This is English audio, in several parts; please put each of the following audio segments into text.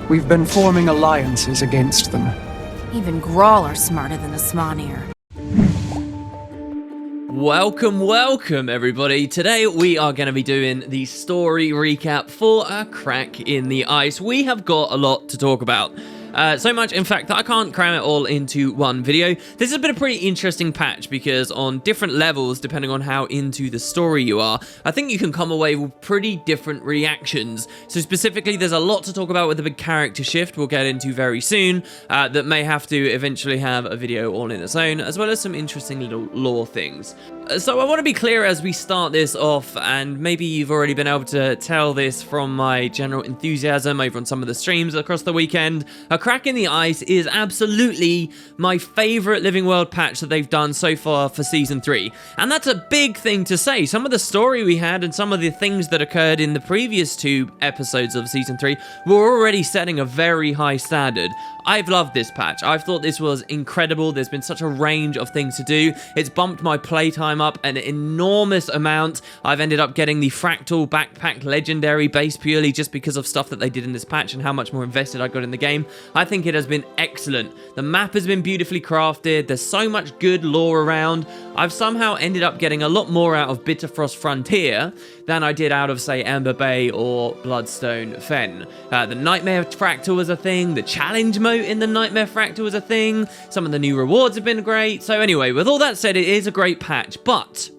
We've been forming alliances against them. Even Grawl are smarter than the Smonir. Welcome everybody. Today we are going to be doing the story recap for A Crack in the Ice. We have got a lot to talk about. So much, in fact, that I can't cram it all into one video. This has been a pretty interesting patch because on different levels, depending on how into the story you are, I think you can come away with pretty different reactions. So specifically, there's a lot to talk about with the big character shift we'll get into very soon, that may have to eventually have a video all in its own, as well as some interesting little lore things. So I want to be clear as we start this off, and maybe you've already been able to tell this from my general enthusiasm over on some of the streams across the weekend. A Crack in the Ice is absolutely my favorite Living World patch that they've done so far for Season 3. And that's a big thing to say. Some of the story we had and some of the things that occurred in the previous 2 episodes of Season 3 were already setting a very high standard. I've loved this patch. I've thought this was incredible. There's been such a range of things to do. It's bumped my playtime up an enormous amount. I've ended up getting the Fractal Backpack Legendary base purely just because of stuff that they did in this patch and how much more invested I got in the game. I think it has been excellent. The map has been beautifully crafted. There's so much good lore around. I've somehow ended up getting a lot more out of Bitterfrost Frontier than I did out of, say, Amber Bay or Bloodstone Fen. The Nightmare Fractal was a thing. The challenge mode in the Nightmare Fractal was a thing. Some of the new rewards have been great. So anyway, with all that said, it is a great patch, but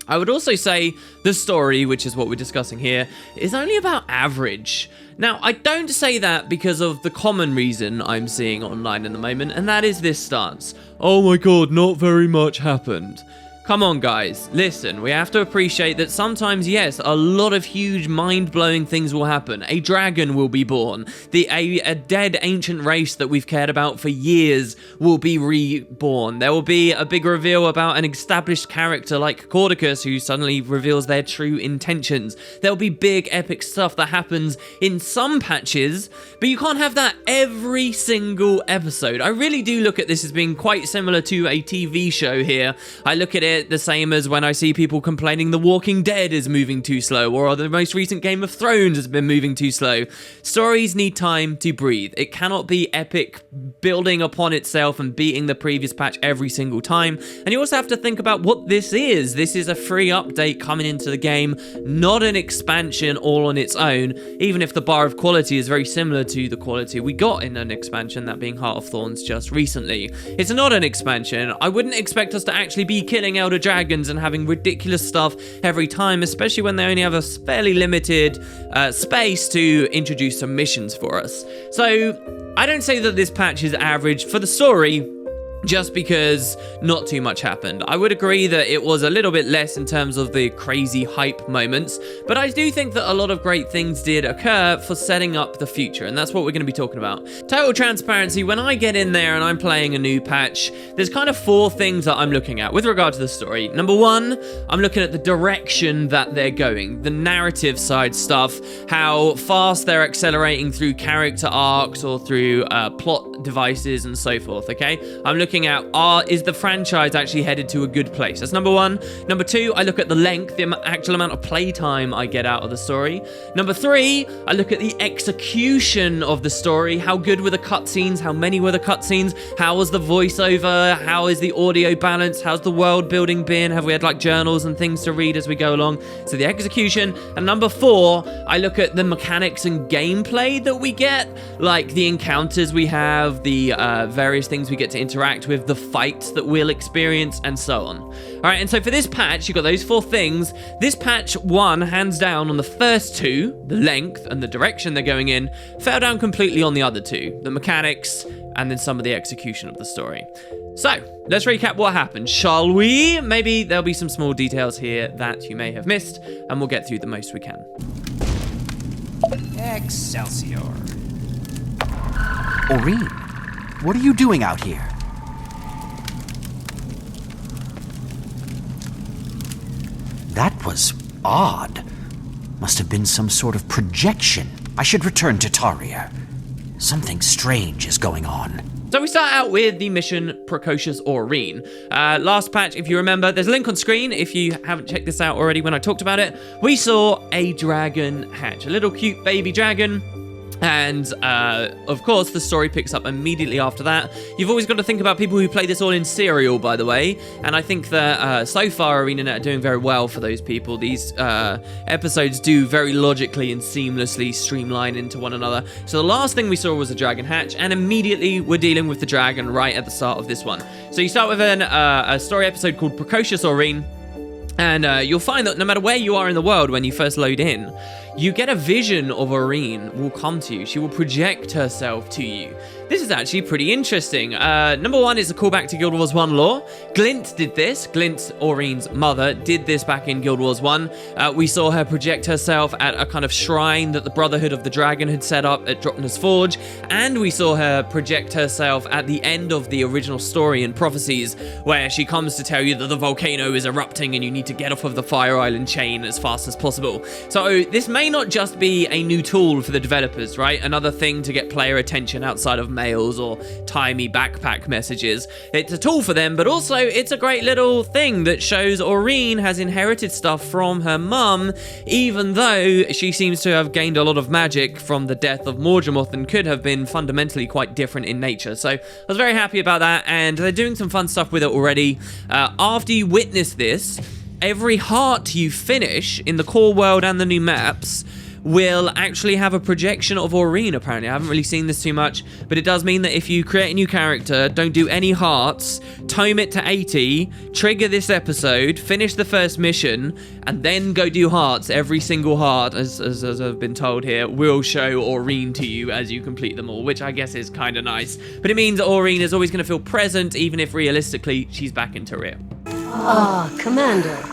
I would also say the story, which is what we're discussing here, is only about average. Now, I don't say that because of the common reason I'm seeing online in the moment, and that is this stance. Oh my god, not very much happened. Come on, guys. Listen, we have to appreciate that sometimes, yes, a lot of huge, mind-blowing things will happen. A dragon will be born. A dead ancient race that we've cared about for years will be reborn. There will be a big reveal about an established character like Cordicus who suddenly reveals their true intentions. There will be big, epic stuff that happens in some patches, but you can't have that every single episode. I really do look at this as being quite similar to a TV show here. I look at it the same as when I see people complaining The Walking Dead is moving too slow, or the most recent Game of Thrones has been moving too slow. Stories need time to breathe. It cannot be epic, building upon itself and beating the previous patch every single time. And you also have to think about what this is. This is a free update coming into the game, not an expansion all on its own, even if the bar of quality is very similar to the quality we got in an expansion, that being Heart of Thorns just recently. It's not an expansion. I wouldn't expect us to actually be killing Elder Dragons and having ridiculous stuff every time, especially when they only have a fairly limited space to introduce some missions for us. So I don't say that this patch is average for the story, just because not too much happened. I would agree that it was a little bit less in terms of the crazy hype moments, but I do think that a lot of great things did occur for setting up the future, and that's what we're going to be talking about. Total transparency, when I get in there and I'm playing a new patch, there's kind of 4 things that I'm looking at with regard to the story. Number 1, I'm looking at the direction that they're going, the narrative side stuff, how fast they're accelerating through character arcs or through plot devices and so forth, okay? I'm looking at, is the franchise actually headed to a good place? That's number 1. Number 2, I look at the length, the actual amount of playtime I get out of the story. Number 3, I look at the execution of the story. How good were the cutscenes? How many were the cutscenes? How was the voiceover? How is the audio balance? How's the world building been? Have we had like journals and things to read as we go along? So the execution. And number 4, I look at the mechanics and gameplay that we get, like the encounters we have, the various things we get to interact with, the fights that we'll experience, and so on. All right, and so for this patch, you've got those 4 things. This patch, 1, hands down on the first 2, the length and the direction they're going in, fell down completely on the other 2, the mechanics and then some of the execution of the story. So, let's recap what happened, shall we? Maybe there'll be some small details here that you may have missed, and we'll get through the most we can. Excelsior. Aurene, what are you doing out here? That was odd. Must have been some sort of projection. I should return to Taria. Something strange is going on. So we start out with the mission Precocious Aurene. Last patch, if you remember, there's a link on screen if you haven't checked this out already when I talked about it. We saw a dragon hatch, a little cute baby dragon. And, of course, the story picks up immediately after that. You've always got to think about people who play this all in serial, by the way. And I think that, so far, ArenaNet are doing very well for those people. These episodes do very logically and seamlessly streamline into one another. So the last thing we saw was a dragon hatch, and immediately we're dealing with the dragon right at the start of this one. So you start with a story episode called Precocious Aurene. And you'll find that no matter where you are in the world when you first load in, you get a vision of Aurene will come to you. She will project herself to you. This is actually pretty interesting. Number one is a callback to Guild Wars 1 lore. Glint did this. Glint, Aurene's mother, did this back in Guild Wars 1. We saw her project herself at a kind of shrine that the Brotherhood of the Dragon had set up at Dropner's Forge. And we saw her project herself at the end of the original story in Prophecies, where she comes to tell you that the volcano is erupting and you need to get off of the Fire Island chain as fast as possible. So this may not just be a new tool for the developers, right? Another thing to get player attention outside of mails or timey backpack messages. It's a tool for them, but also it's a great little thing that shows Aurene has inherited stuff from her mum, even though she seems to have gained a lot of magic from the death of Morgemoth and could have been fundamentally quite different in nature. So I was very happy about that, and they're doing some fun stuff with it already. After you witness this, every heart you finish in the core world and the new maps will actually have a projection of Aurene, apparently. I haven't really seen this too much, but it does mean that if you create a new character, don't do any hearts, tome it to 80, trigger this episode, finish the first mission, and then go do hearts. Every single heart, as I've been told here, will show Aurene to you as you complete them all, which I guess is kind of nice. But it means that Aurene is always going to feel present, even if realistically she's back in Tyria. Ah, Commander.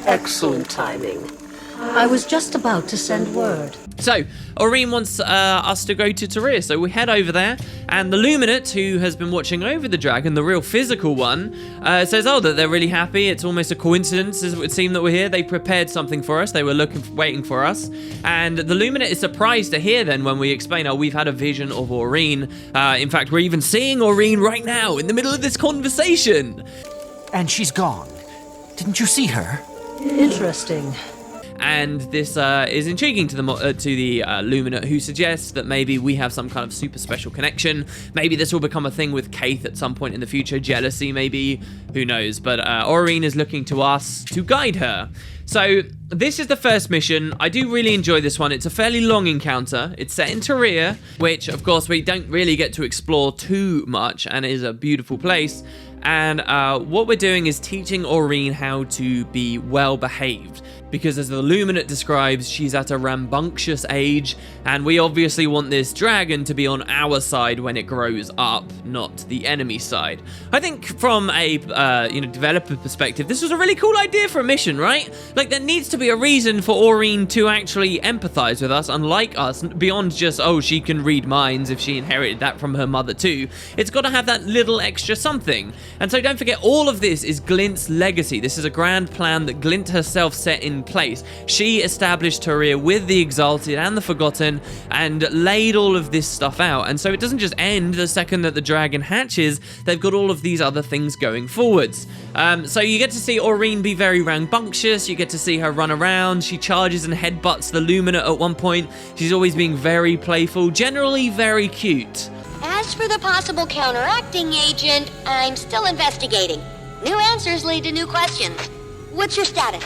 Excellent timing. I was just about to send word. So, Aurene wants us to go to Tyria, so we head over there, and the Luminate, who has been watching over the dragon, the real physical one, says, oh, that they're really happy. It's almost a coincidence, as it would seem, that we're here. They prepared something for us. They were waiting for us. And the Luminate is surprised to hear then when we explain, oh, we've had a vision of Aurene. In fact, we're even seeing Aurene right now in the middle of this conversation. And she's gone. Didn't you see her? Interesting. And this is intriguing to the Luminate, who suggests that maybe we have some kind of super special connection. Maybe this will become a thing with Kaith at some point in the future. Jealousy, maybe. Who knows? But Aurene is looking to us to guide her. So this is the first mission. I do really enjoy this one. It's a fairly long encounter. It's set in Tyria, which, of course, we don't really get to explore too much, and it is a beautiful place. And what we're doing is teaching Aurene how to be well-behaved. Because as the Luminate describes, she's at a rambunctious age, and we obviously want this dragon to be on our side when it grows up, not the enemy side. I think from a developer perspective, this was a really cool idea for a mission, right? Like, there needs to be a reason for Aurene to actually empathize with us, unlike us, beyond just, oh, she can read minds if she inherited that from her mother too. It's got to have that little extra something. And so don't forget, all of this is Glint's legacy. This is a grand plan that Glint herself set in place. She established Tyria with the Exalted and the Forgotten and laid all of this stuff out. And so it doesn't just end the second that the dragon hatches. They've got all of these other things going forwards. So you get to see Aurene be very rambunctious. You get to see her run around. She charges and headbutts the Luminate at one point. She's always being very playful, generally very cute. As for the possible counteracting agent, I'm still investigating. New answers lead to new questions. What's your status?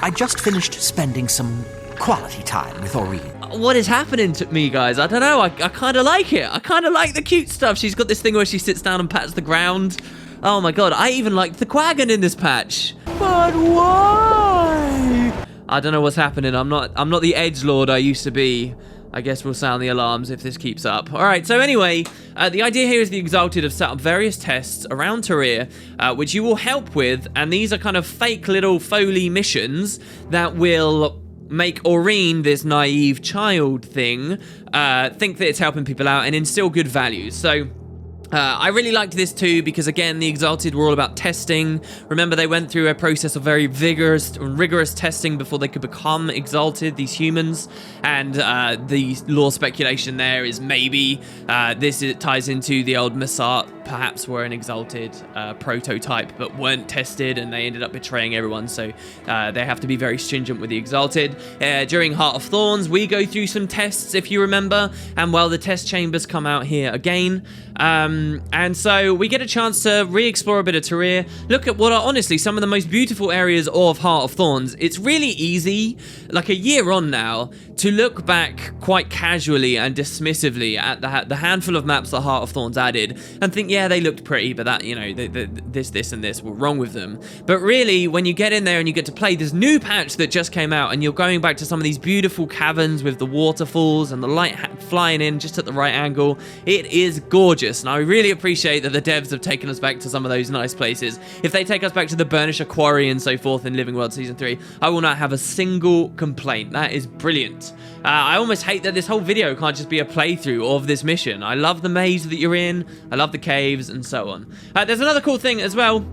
I just finished spending some quality time with Aurene. What is happening to me, guys? I don't know. I kind of like it. I kind of like the cute stuff. She's got this thing where she sits down and pats the ground. Oh my god, I even liked the Quaggan in this patch. But why? I don't know what's happening. I'm not the edgelord I used to be. I guess we'll sound the alarms if this keeps up. Alright, so anyway, the idea here is the Exalted have set up various tests around Tyria, which you will help with, and these are kind of fake little Foley missions that will make Aurene, this naive child thing, think that it's helping people out and instill good values. So I really liked this too because, again, the Exalted were all about testing. Remember, they went through a process of very rigorous testing before they could become Exalted, these humans. And the lore speculation there is maybe it ties into the old Massart, perhaps were an Exalted prototype, but weren't tested, and they ended up betraying everyone. So they have to be very stringent with the Exalted. During Heart of Thorns, we go through some tests, if you remember. And, well, the test chambers come out here again. And so we get a chance to re-explore a bit of Tyria, look at what are honestly some of the most beautiful areas of Heart of Thorns. It's really easy, like a year on now, to look back quite casually and dismissively at the handful of maps that Heart of Thorns added and think, yeah, they looked pretty, but that, you know, this and this were wrong with them. But really, when you get in there and you get to play this new patch that just came out, and you're going back to some of these beautiful caverns with the waterfalls and the light flying in just at the right angle, it is gorgeous. And I really appreciate that the devs have taken us back to some of those nice places. If they take us back to the Burnisher Quarry and so forth in Living World Season 3, I will not have a single complaint. That is brilliant. I almost hate that this whole video can't just be a playthrough of this mission. I love the maze that you're in, I love the caves, and so on. There's another cool thing as well.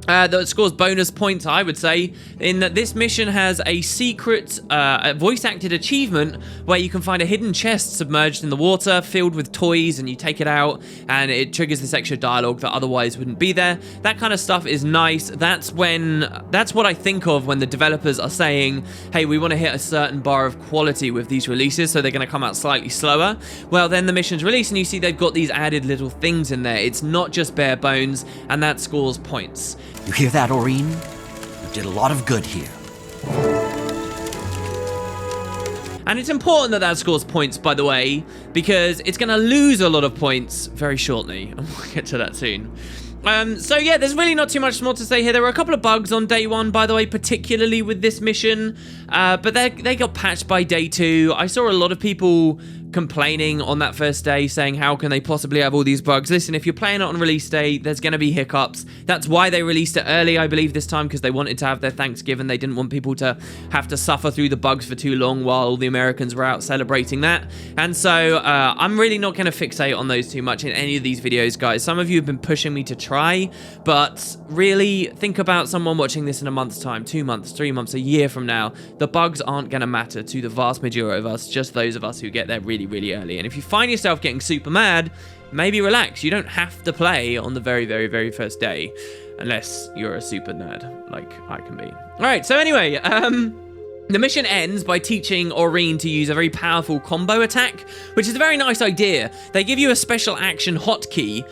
That scores bonus points, I would say, in that this mission has a secret voice-acted achievement where you can find a hidden chest submerged in the water filled with toys, and you take it out and it triggers this extra dialogue that otherwise wouldn't be there. That kind of stuff is nice. That's what I think of when the developers are saying, hey, we want to hit a certain bar of quality with these releases, so they're going to come out slightly slower. Well, then the mission's released and you see they've got these added little things in there. It's not just bare bones, and that scores points. You hear that, Aurene? You did a lot of good here. And it's important that that scores points, by the way, because it's going to lose a lot of points very shortly. And we'll get to that soon. So yeah, there's really not too much more to say here. There were a couple of bugs on day one, by the way, particularly with this mission, but they got patched by day 2. I saw a lot of people complaining on that first day, saying how can they possibly have all these bugs. Listen, if you're playing it on release day, there's going to be hiccups. That's why they released it early, I believe, this time, because they wanted to have their Thanksgiving. They didn't want people to have to suffer through the bugs for too long while the Americans were out celebrating that. And so I'm really not going to fixate on those too much in any of these videos, guys. Some of you have been pushing me to try, but really think about someone watching this in a month's time, 2 months, 3 months, a year from now. The bugs aren't going to matter to the vast majority of us, just those of us who get there really early. And if you find yourself getting super mad, maybe relax. You don't have to play on the very first day, unless you're a super nerd like I can be. All right, so anyway, the mission ends by teaching Aurene to use a very powerful combo attack, which is a very nice idea. They give you a special action hotkey,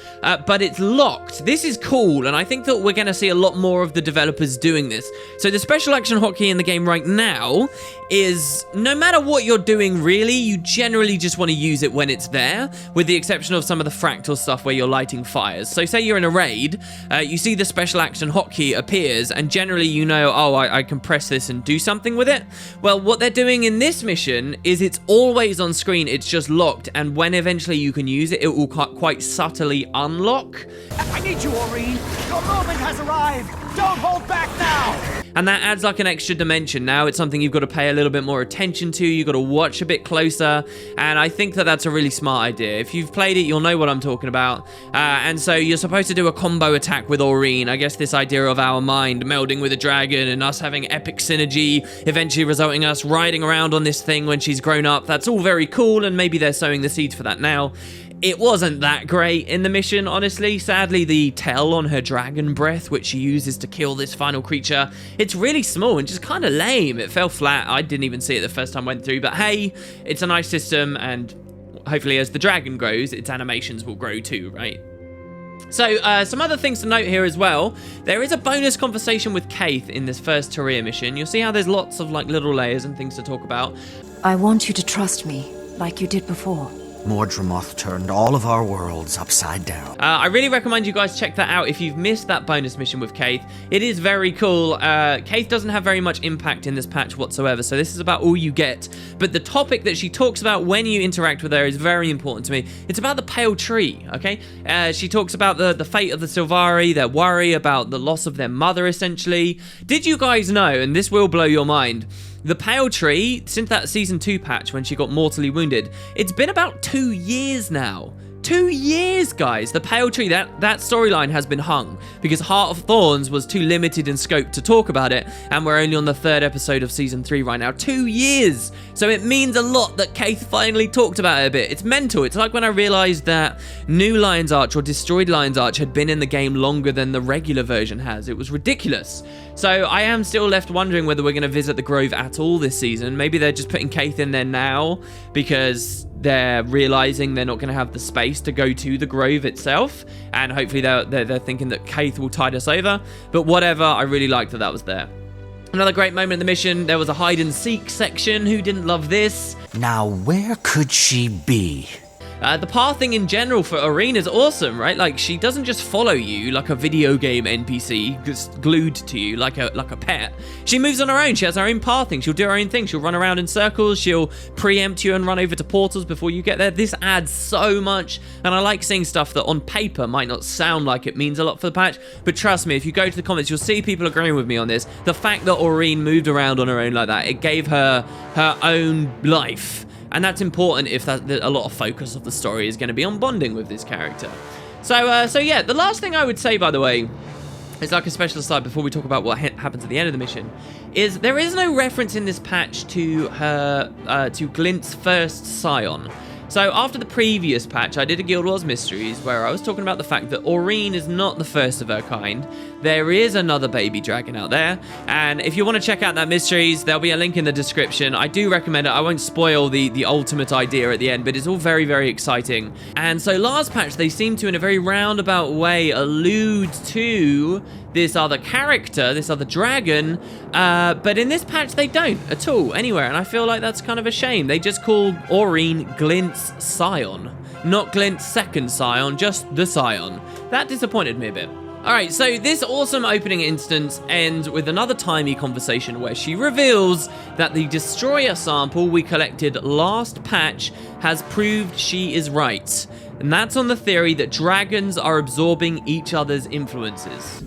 but it's locked. This is cool, and I think that we're going to see a lot more of the developers doing this. So the special action hotkey in the game right now is, no matter what you're doing, really, you generally just want to use it when it's there, with the exception of some of the fractal stuff where you're lighting fires. So say you're in a raid, you see the special action hotkey appears, and generally you know, oh, I can press this and do something with it. Well, what they're doing in this mission is it's always on screen, it's just locked, and when eventually you can use it, it will quite subtly unlock. I need you, Aurene. Your moment has arrived. Don't hold back now. And that adds like an extra dimension. Now it's something you've got to pay a little bit more attention to. You've got to watch a bit closer. And I think that that's a really smart idea. If you've played it, you'll know what I'm talking about. And so you're supposed to do a combo attack with Aurene. I guess this idea of our mind melding with a dragon and us having epic synergy, eventually resulting in us riding around on this thing when she's grown up. That's all very cool, and maybe they're sowing the seeds for that now. It wasn't that great in the mission, honestly. Sadly, the tell on her dragon breath, which she uses to kill this final creature, it's really small and just kind of lame. It fell flat. I didn't even see it the first time I went through, but hey, it's a nice system, and hopefully as the dragon grows, its animations will grow too, right? So, some other things to note here as well. There is a bonus conversation with Kaith in this first Tyria mission. You'll see how there's lots of like little layers and things to talk about. I want you to trust me, like you did before. Mordremoth turned all of our worlds upside down. I really recommend you guys check that out if you've missed that bonus mission with Kaith. It is very cool. Kaith doesn't have very much impact in this patch whatsoever, so this is about all you get. But the topic that she talks about when you interact with her is very important to me. It's about the Pale Tree, okay? She talks about the fate of the Sylvari, their worry about the loss of their mother, essentially. Did you guys know, and this will blow your mind, the Pale Tree, since that Season 2 patch when she got mortally wounded, it's been about 2 years now. 2 years, guys. The Pale Tree, that storyline has been hung because Heart of Thorns was too limited in scope to talk about it, and we're only on the 3rd episode of season 3 right now. 2 years! So it means a lot that Kaith finally talked about it a bit. It's mental. It's like when I realized that New Lion's Arch or Destroyed Lion's Arch had been in the game longer than the regular version has. It was ridiculous. So I am still left wondering whether we're going to visit the Grove at all this season. Maybe they're just putting Kaith in there now because they're realizing they're not going to have the space to go to the Grove itself, and hopefully they're thinking that Kaith will tide us over. But whatever, I really liked that was there. Another great moment in the mission, there was a hide and seek section. Who didn't love this? Now, where could she be? The pathing in general for Aurene is awesome, right? Like, she doesn't just follow you like a video game NPC, just glued to you like a pet. She moves on her own. She has her own pathing. She'll do her own thing. She'll run around in circles. She'll preempt you and run over to portals before you get there. This adds so much, and I like seeing stuff that on paper might not sound like it means a lot for the patch, but trust me, if you go to the comments, you'll see people agreeing with me on this. The fact that Aurene moved around on her own like that, it gave her her own life. And that's important if a lot of focus of the story is going to be on bonding with this character. So yeah, the last thing I would say, by the way, is like a special aside before we talk about what happens at the end of the mission, is there is no reference in this patch to to Glint's first Scion. So after the previous patch, I did a Guild Wars Mysteries where I was talking about the fact that Aurene is not the first of her kind. There is another baby dragon out there, and if you want to check out that Mysteries, there'll be a link in the description. I do recommend it. I won't spoil the ultimate idea at the end, but it's all very, very exciting. And so last patch, they seem to, in a very roundabout way, allude to this other character, this other dragon, but in this patch they don't at all, anywhere, and I feel like that's kind of a shame. They just called Aurene Glint's Scion, not Glint's second Scion, just the Scion. That disappointed me a bit. Alright, so this awesome opening instance ends with another timey conversation where she reveals that the Destroyer sample we collected last patch has proved she is right. And that's on the theory that dragons are absorbing each other's influences.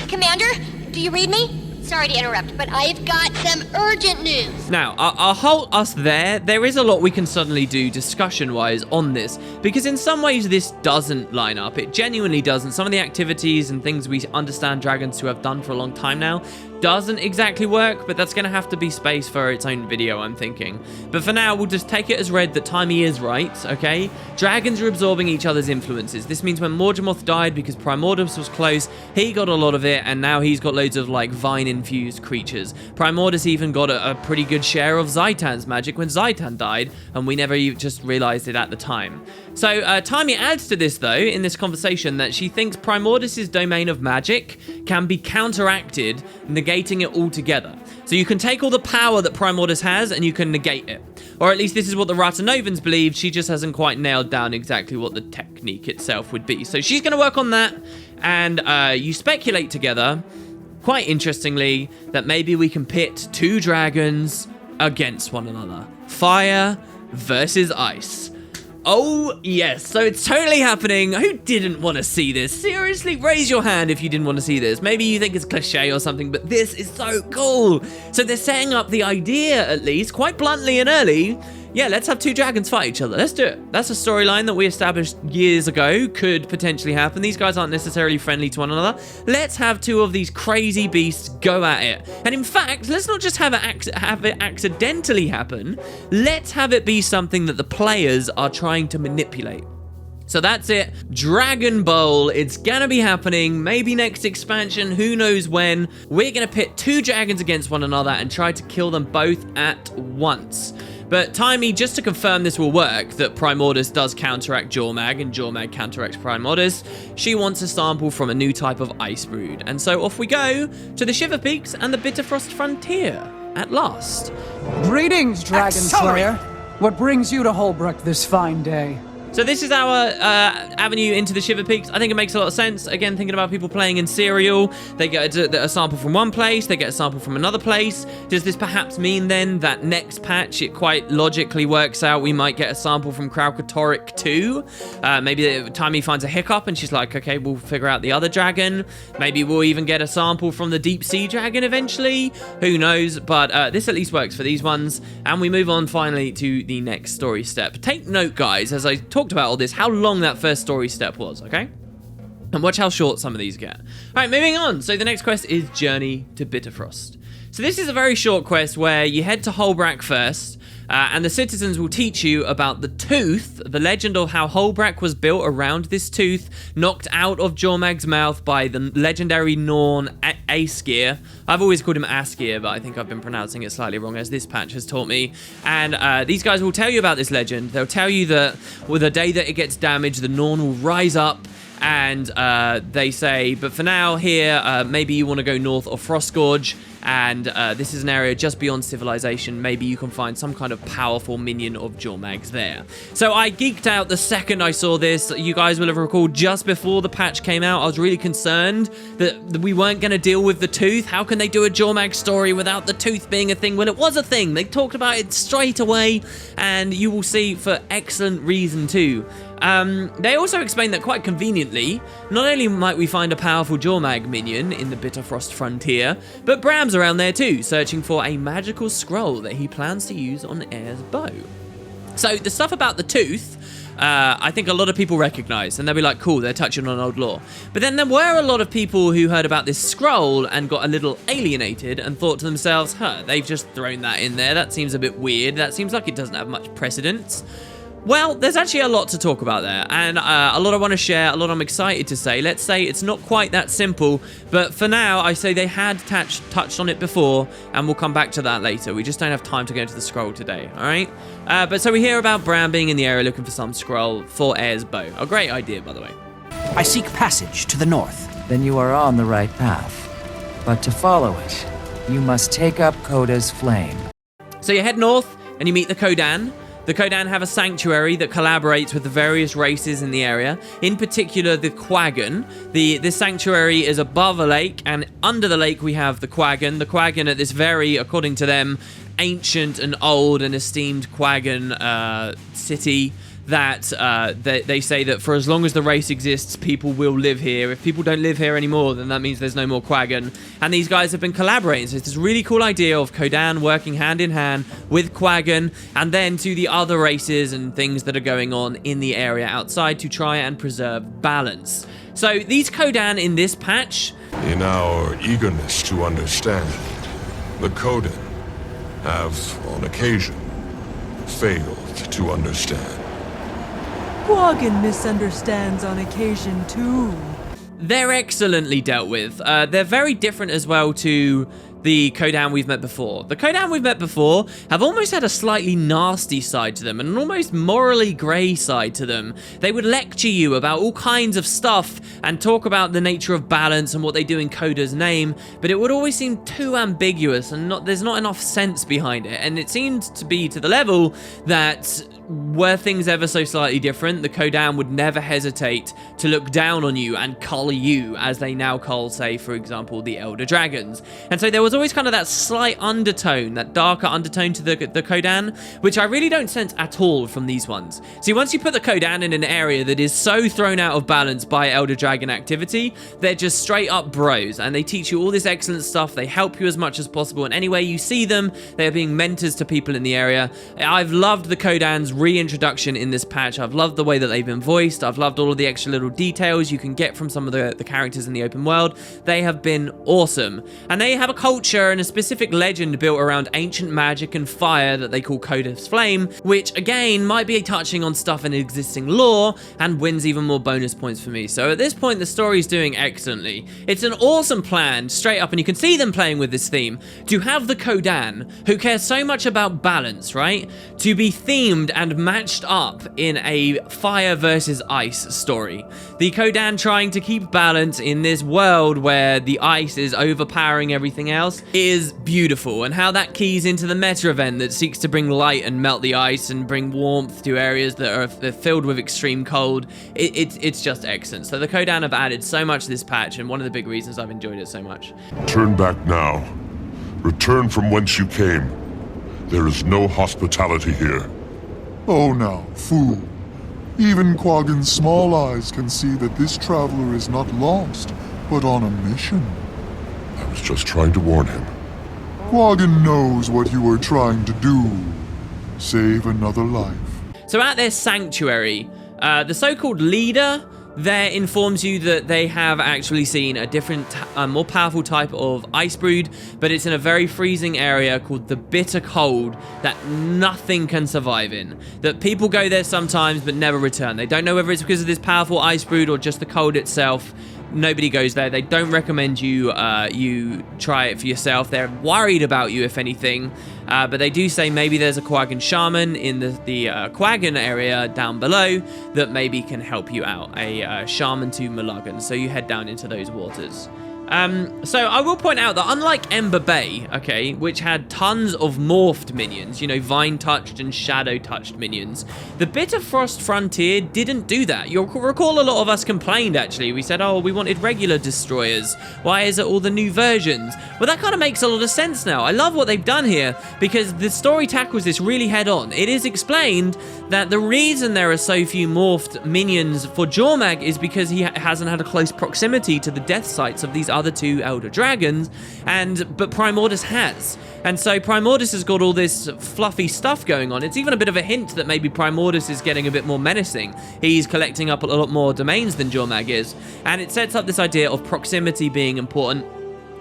Commander, do you read me? Sorry to interrupt, but I've got some urgent news. Now, I'll hold us there. There is a lot we can suddenly do discussion-wise on this, because in some ways this doesn't line up. It genuinely doesn't. Some of the activities and things we understand dragons to have done for a long time now doesn't exactly work, but that's going to have to be space for its own video, I'm thinking. But for now, we'll just take it as read that Timey is right, okay? Dragons are absorbing each other's influences. This means when Morgemoth died, because Primordus was close, he got a lot of it, and now he's got loads of, like, vine-infused creatures. Primordus even got a pretty good share of Zaitan's magic when Zaitan died, and we never even just realized it at the time. So, Timey adds to this, though, in this conversation, that she thinks Primordus' domain of magic can be counteracted, negating it altogether. So you can take all the power that Primordus has, and you can negate it. Or at least this is what the Ratanovans believe. She just hasn't quite nailed down exactly what the technique itself would be. So she's going to work on that, and you speculate together, quite interestingly, that maybe we can pit two dragons against one another. Fire versus ice. Oh, yes. So it's totally happening. Who didn't want to see this? Seriously, raise your hand if you didn't want to see this. Maybe you think it's cliche or something, but this is so cool. So they're setting up the idea, at least, quite bluntly and early. Yeah, let's have two dragons fight each other. Let's do it. That's a storyline that we established years ago could potentially happen. These guys aren't necessarily friendly to one another. Let's have two of these crazy beasts go at it. And in fact, let's not just have it accidentally happen. Let's have it be something that the players are trying to manipulate. So that's it. Dragon Bowl. It's gonna be happening. Maybe next expansion. Who knows when. We're gonna pit two dragons against one another and try to kill them both at once. But Timey, just to confirm this will work, that Primordus does counteract Jormag, and Jormag counteracts Primordus, she wants a sample from a new type of ice brood. And so off we go to the Shiver Peaks and the Bitterfrost frontier at last. Greetings, Dragon Slayer. What brings you to Holbrook this fine day? So this is our avenue into the Shiver Peaks. I think it makes a lot of sense. Again, thinking about people playing in Serial, they get a sample from one place, they get a sample from another place. Does this perhaps mean then that next patch, it quite logically works out, we might get a sample from Kraukatoric too? Maybe Timey finds a hiccup and she's like, okay, we'll figure out the other dragon. Maybe we'll even get a sample from the Deep Sea Dragon eventually. Who knows? But this at least works for these ones. And we move on finally to the next story step. Take note, guys, as I talk talked about all this, how long that first story step was, okay? And watch how short some of these get. All right, moving on. So the next quest is Journey to Bitterfrost. So this is a very short quest where you head to Holbrack first, and the citizens will teach you about the tooth, the legend of how Holbrack was built around this tooth, knocked out of Jormag's mouth by the legendary Norn Aesgeir. I've always called him Aesgeir, but I think I've been pronouncing it slightly wrong, as this patch has taught me. And these guys will tell you about this legend. They'll tell you that with the day that it gets damaged, the Norn will rise up, and they say, but for now here, maybe you want to go north of Frostgorge, and this is an area just beyond civilization. Maybe you can find some kind of powerful minion of Jormag's there. So I geeked out the second I saw this. You guys will have recalled just before the patch came out, I was really concerned that we weren't going to deal with the tooth. How can they do a Jormag story without the tooth being a thing? Well, it was a thing. They talked about it straight away, and you will see for excellent reason too. They also explain that quite conveniently, not only might we find a powerful Jormag minion in the Bitterfrost frontier, but Bram's around there too, searching for a magical scroll that he plans to use on Air's bow. So the stuff about the tooth, I think a lot of people recognize, and they'll be like, cool, they're touching on old lore. But then there were a lot of people who heard about this scroll and got a little alienated and thought to themselves, they've just thrown that in there. That seems a bit weird. That seems like it doesn't have much precedence. Well, there's actually a lot to talk about there, and a lot I want to share, a lot I'm excited to say. Let's say it's not quite that simple, but for now, I say they had touched on it before, and we'll come back to that later. We just don't have time to go into the scroll today, all right? But so we hear about Bram being in the area looking for some scroll for Air's bow. A great idea, by the way. I seek passage to the north. Then you are on the right path. But to follow it, you must take up Koda's flame. So you head north, and you meet the Kodan. The Kodan have a sanctuary that collaborates with the various races in the area, in particular the Quaggan. This sanctuary is above a lake, and under the lake we have the Quaggan. The Quaggan at this very, according to them, ancient and old and esteemed Quaggan city that they say that for as long as the race exists, people will live here. If people don't live here anymore, then that means there's no more Quaggan. And these guys have been collaborating. So it's this really cool idea of Kodan working hand in hand with Quaggan, and then to the other races and things that are going on in the area outside to try and preserve balance. So these Kodan in this patch, in our eagerness to understand, the Kodan have, on occasion, failed to understand. Quaggan misunderstands on occasion too. they're excellently dealt with. They're very different as well to the Kodan we've met before. The Kodan we've met before have almost had a slightly nasty side to them, and an almost morally grey side to them. They would lecture you about all kinds of stuff and talk about the nature of balance and what they do in Koda's name, but it would always seem too ambiguous and there's not enough sense behind it. And it seemed to be to the level that were things ever so slightly different, the Kodan would never hesitate to look down on you and cull you, as they now cull, say, for example, the Elder Dragons. And so there was always kind of that slight undertone, that darker undertone to the Kodan, which I really don't sense at all from these ones. See, once you put the Kodan in an area that is so thrown out of balance by Elder Dragon activity, they're just straight up bros, and they teach you all this excellent stuff. They help you as much as possible, and any way you see them, they are being mentors to people in the area. I've loved the Kodan's reintroduction in this patch. I've loved the way that they've been voiced. I've loved all of the extra little details you can get from some of the characters in the open world. They have been awesome. And they have a culture and a specific legend built around ancient magic and fire that they call Koda's Flame, which again might be touching on stuff in existing lore and wins even more bonus points for me. So at this point, the story's doing excellently. It's an awesome plan, straight up, and you can see them playing with this theme, to have the Kodan, who care so much about balance, right, to be themed and matched up in a fire versus ice story. The Kodan trying to keep balance in this world where the ice is overpowering everything else is beautiful, and how that keys into the meta event that seeks to bring light and melt the ice and bring warmth to areas that are filled with extreme cold. It's just excellent. So the Kodan have added so much to this patch, and one of the big reasons I've enjoyed it so much. Turn back now. Return from whence you came. There is no hospitality here. Oh now, fool. Even Quaggan's small eyes can see that this traveler is not lost, but on a mission. I was just trying to warn him. Quaggan knows what you are trying to do. Save another life. So at their sanctuary, The so-called leader there informs you that they have actually seen a different, more powerful type of ice brood, but it's in a very freezing area called the Bitter Cold that nothing can survive in. That people go there sometimes but never return. They don't know whether it's because of this powerful ice brood or just the cold itself. Nobody goes there. They don't recommend you you try it for yourself. They're worried about you, if anything. But they do say maybe there's a Quaggan shaman in the Quaggan area down below that maybe can help you out. A shaman to Malagan. So you head down into those waters. So I will point out that unlike Ember Bay, okay, which had tons of morphed minions, you know, vine-touched and shadow-touched minions, the Bitterfrost Frontier didn't do that. You'll recall a lot of us complained, actually. We said, oh, we wanted regular destroyers. Why is it all the new versions? Well, that kind of makes a lot of sense now. I love what they've done here because the story tackles this really head-on. It is explained that the reason there are so few morphed minions for Jormag is because he hasn't had a close proximity to the death sites of these other two Elder Dragons, but Primordus has. And so Primordus has got all this fluffy stuff going on. It's even a bit of a hint that maybe Primordus is getting a bit more menacing. He's collecting up a lot more domains than Jormag is. And it sets up this idea of proximity being important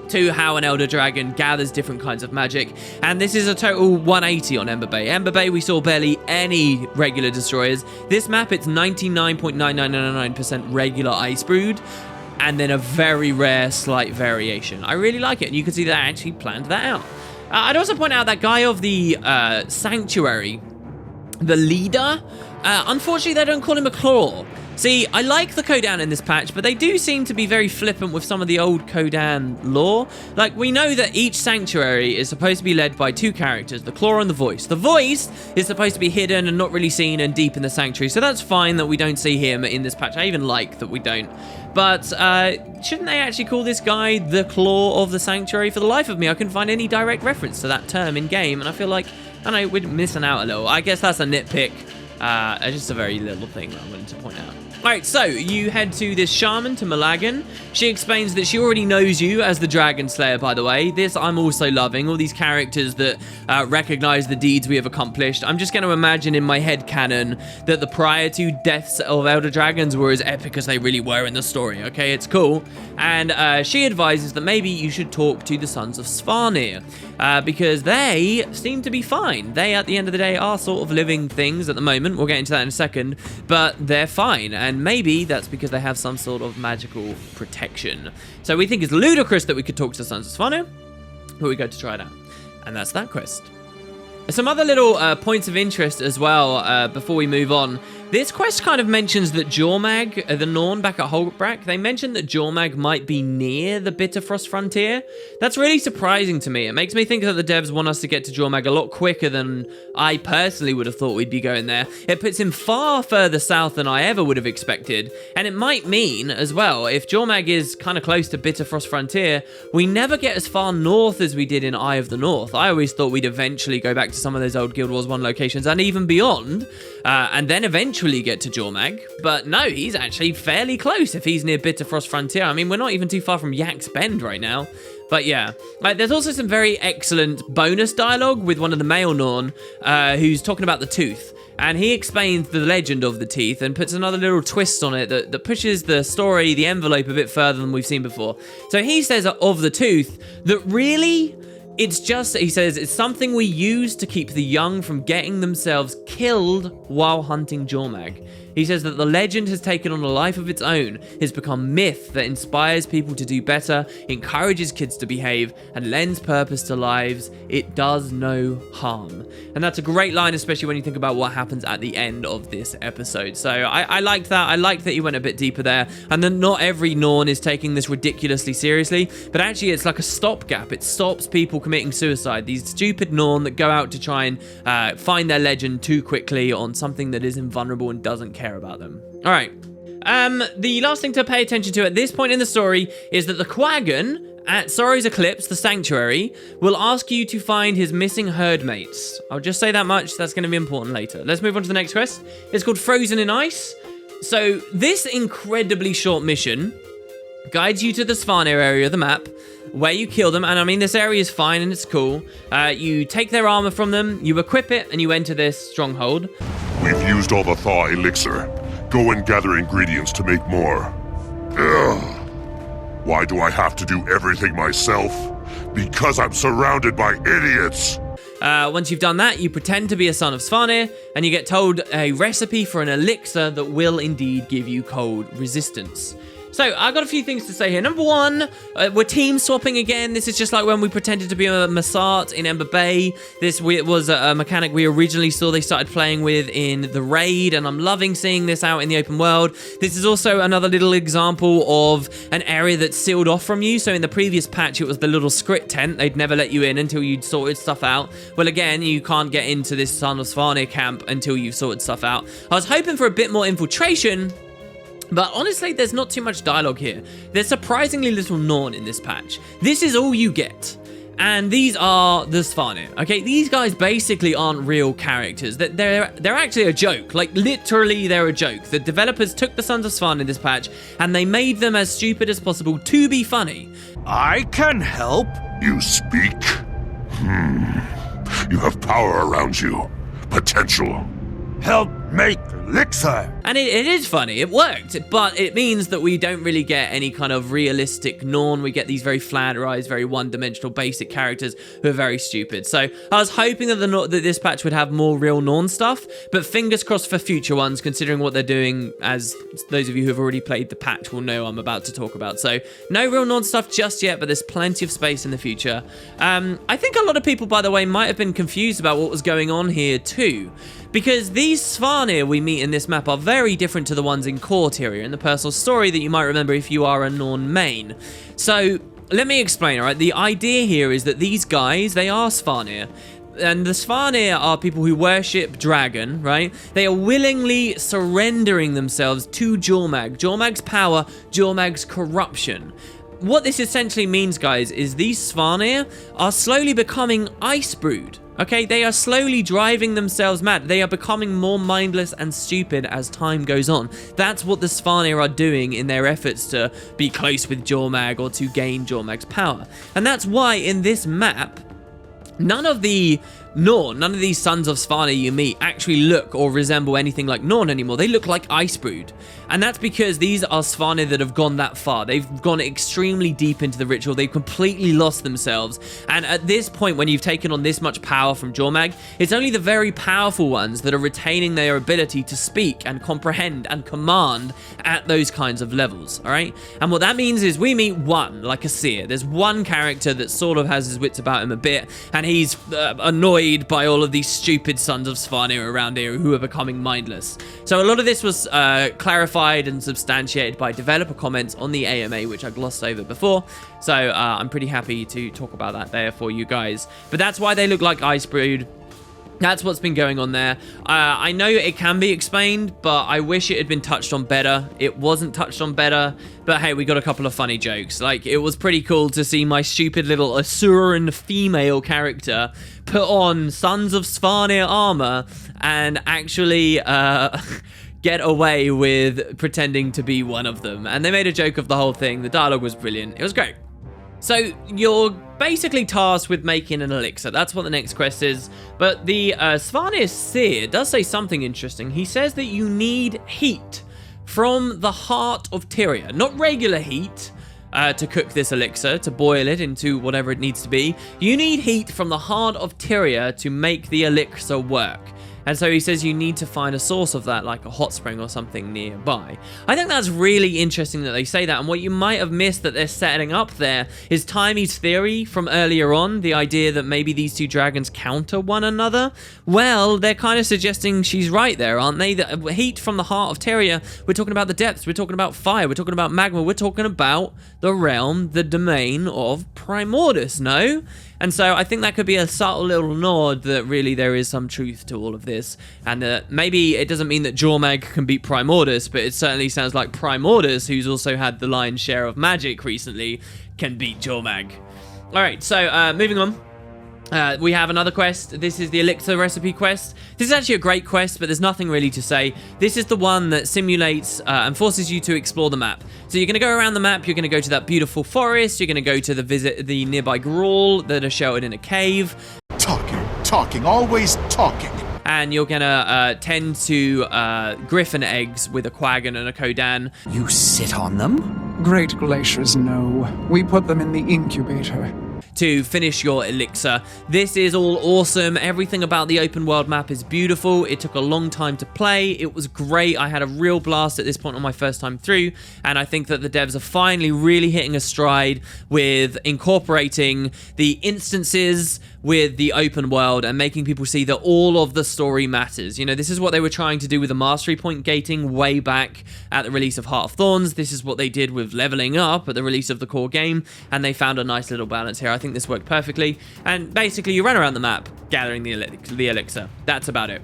to how an Elder Dragon gathers different kinds of magic. And this is a total 180 on Ember Bay. Ember Bay, we saw barely any regular destroyers. This map, it's 99.9999% regular ice brood, and then a very rare slight variation. I really like it, and you can see that I actually planned that out. I'd also point out that guy of the Sanctuary, the leader, unfortunately they don't call him a claw. See, I like the Kodan in this patch, but they do seem to be very flippant with some of the old Kodan lore. Like, we know that each sanctuary is supposed to be led by two characters, the Claw and the Voice. The Voice is supposed to be hidden and not really seen and deep in the sanctuary, so that's fine that we don't see him in this patch. I even like that we don't. But shouldn't they actually call this guy the Claw of the Sanctuary? For the life of me, I couldn't find any direct reference to that term in-game, and I feel like, I don't know, we're missing out a little. I guess that's a nitpick. Just a very little thing that I wanted to point out. Alright, so you head to this shaman, to Malagan. She explains that she already knows you as the Dragon Slayer, by the way. This I'm also loving. All these characters that recognize the deeds we have accomplished. I'm just going to imagine in my head canon that the prior two deaths of Elder Dragons were as epic as they really were in the story, okay? It's cool. And she advises that maybe you should talk to the Sons of Svarnir, because they seem to be fine. They, at the end of the day, are sort of living things at the moment. We'll get into that in a second. But they're fine. And maybe that's because they have some sort of magical protection. So we think it's ludicrous that we could talk to the Sons of Svarnir, but we go to try it out. And that's that quest. Some other little points of interest as well before we move on. This quest kind of mentions that Jormag, the Norn back at Holbrak, they mentioned that Jormag might be near the Bitterfrost Frontier. That's really surprising to me. It makes me think that the devs want us to get to Jormag a lot quicker than I personally would have thought we'd be going there. It puts him far further south than I ever would have expected. And it might mean, as well, if Jormag is kind of close to Bitterfrost Frontier, we never get as far north as we did in Eye of the North. I always thought we'd eventually go back to some of those old Guild Wars 1 locations and even beyond, and then eventually get to Jormag. But no, he's actually fairly close if he's near Bitterfrost Frontier. I mean, we're not even too far from Yak's Bend right now. But yeah, there's also some very excellent bonus dialogue with one of the male Norn who's talking about the tooth. And he explains the legend of the teeth and puts another little twist on it that pushes the story, the envelope, a bit further than we've seen before. So he says of the tooth that really, it's just, he says, it's something we use to keep the young from getting themselves killed while hunting Jormag. He says that the legend has taken on a life of its own, has become myth that inspires people to do better, encourages kids to behave, and lends purpose to lives. It does no harm. And that's a great line, especially when you think about what happens at the end of this episode. So I liked that. I liked that he went a bit deeper there. And then not every Norn is taking this ridiculously seriously, but actually it's like a stopgap. It stops people committing suicide. These stupid Norn that go out to try and find their legend too quickly on something that is invulnerable and doesn't care about them. All right. The last thing to pay attention to at this point in the story is that the Quaggan at Sorrow's Eclipse, the Sanctuary, will ask you to find his missing herd mates. I'll just say that much. That's going to be important later. Let's move on to the next quest. It's called Frozen in Ice. So this incredibly short mission guides you to the Svarnir area of the map, where you kill them, and I mean, this area is fine and it's cool. You take their armor from them, you equip it, and you enter this stronghold. We've used all the thaw elixir. Go and gather ingredients to make more. Ugh. Why do I have to do everything myself? Because I'm surrounded by idiots! Once you've done that, you pretend to be a son of Svanir, and you get told a recipe for an elixir that will indeed give you cold resistance. So, I've got a few things to say here. Number one, we're team swapping again. This is just like when we pretended to be a Massart in Ember Bay. This was a mechanic we originally saw they started playing with in the raid, and I'm loving seeing this out in the open world. This is also another little example of an area that's sealed off from you. So in the previous patch, it was the little script tent. They'd never let you in until you'd sorted stuff out. Well, again, you can't get into this Son of Svanir camp until you've sorted stuff out. I was hoping for a bit more infiltration, but honestly, there's not too much dialogue here. There's surprisingly little Norn in this patch. This is all you get. And these are the Svanir, okay? These guys basically aren't real characters. They're actually a joke. Like, literally, they're a joke. The developers took the Sons of Svanir in this patch, and they made them as stupid as possible to be funny. I can help. You speak? You have power around you. Potential. Help make elixir. And it is funny, it worked, but it means that we don't really get any kind of realistic Norn. We get these very flanderized, very one-dimensional basic characters who are very stupid. So I was hoping that that this patch would have more real Norn stuff, but fingers crossed for future ones, considering what they're doing, as those of you who have already played the patch will know I'm about to talk about. So no real Norn stuff just yet, but there's plenty of space in the future. I think a lot of people, by the way, might have been confused about what was going on here too, because these Svanir we meet in this map are very different to the ones in Core Tyria, in the personal story that you might remember if you are a Norn main. So let me explain, alright? The idea here is that these guys, they are Svanir. And the Svanir are people who worship Dragon, right? They are willingly surrendering themselves to Jormag. Jormag's power, Jormag's corruption. What this essentially means, guys, is these Svanir are slowly becoming Ice Brood. Okay, they are slowly driving themselves mad. They are becoming more mindless and stupid as time goes on. That's what the Svanir are doing in their efforts to be close with Jormag or to gain Jormag's power. And that's why in this map, none of the Norn, none of these Sons of Svanir you meet actually look or resemble anything like Norn anymore. They look like Ice Brood. And that's because these are Svanir that have gone that far. They've gone extremely deep into the ritual. They've completely lost themselves. And at this point, when you've taken on this much power from Jormag, it's only the very powerful ones that are retaining their ability to speak and comprehend and command at those kinds of levels, all right? And what that means is we meet one, like a seer. There's one character that sort of has his wits about him a bit, and he's annoyed by all of these stupid Sons of Svanir around here who are becoming mindless. So a lot of this was clarified and substantiated by developer comments on the AMA, which I glossed over before. So I'm pretty happy to talk about that there for you guys. But that's why they look like Ice Brood. That's what's been going on there. I know it can be explained, but I wish it had been touched on better. It wasn't touched on better, but hey, we got a couple of funny jokes. Like, it was pretty cool to see my stupid little Asuran female character put on Sons of Svanir armor and actually get away with pretending to be one of them. And they made a joke of the whole thing. The dialogue was brilliant. It was great. So you're basically tasked with making an elixir. That's what the next quest is. But the Svanir Seer does say something interesting. He says that you need heat from the heart of Tyria. Not regular heat to cook this elixir, to boil it into whatever it needs to be. You need heat from the heart of Tyria to make the elixir work. And so he says you need to find a source of that, like a hot spring or something nearby. I think that's really interesting that they say that, and what you might have missed that they're setting up there is Timey's theory from earlier on, the idea that maybe these two dragons counter one another. Well, they're kind of suggesting she's right there, aren't they? The heat from the heart of Tyria, we're talking about the depths, we're talking about fire, we're talking about magma, we're talking about the realm, the domain of Primordus, no? And so I think that could be a subtle little nod that really there is some truth to all of this. And that maybe it doesn't mean that Jormag can beat Primordus, but it certainly sounds like Primordus, who's also had the lion's share of magic recently, can beat Jormag. Alright, so moving on. We have another quest. This is the elixir recipe quest. This is actually a great quest, but there's nothing really to say. This is the one that simulates and forces you to explore the map. So you're going to go around the map, you're going to go to that beautiful forest, you're going to go to the nearby Grawl that are sheltered in a cave. Talking, always talking. and you're gonna tend to griffin eggs with a quaggan and a kodan. You sit on them? Great glaciers, no. We put them in the incubator. To finish your elixir. This is all awesome. Everything about the open world map is beautiful. It took a long time to play. It was great. I had a real blast at this point on my first time through, and I think that the devs are finally really hitting a stride with incorporating the instances with the open world and making people see that all of the story matters. You know, this is what they were trying to do with the mastery point gating way back at the release of Heart of Thorns. This is what they did with leveling up at the release of the core game, and they found a nice little balance here. I think this worked perfectly, and basically you run around the map gathering the elixir. That's about it.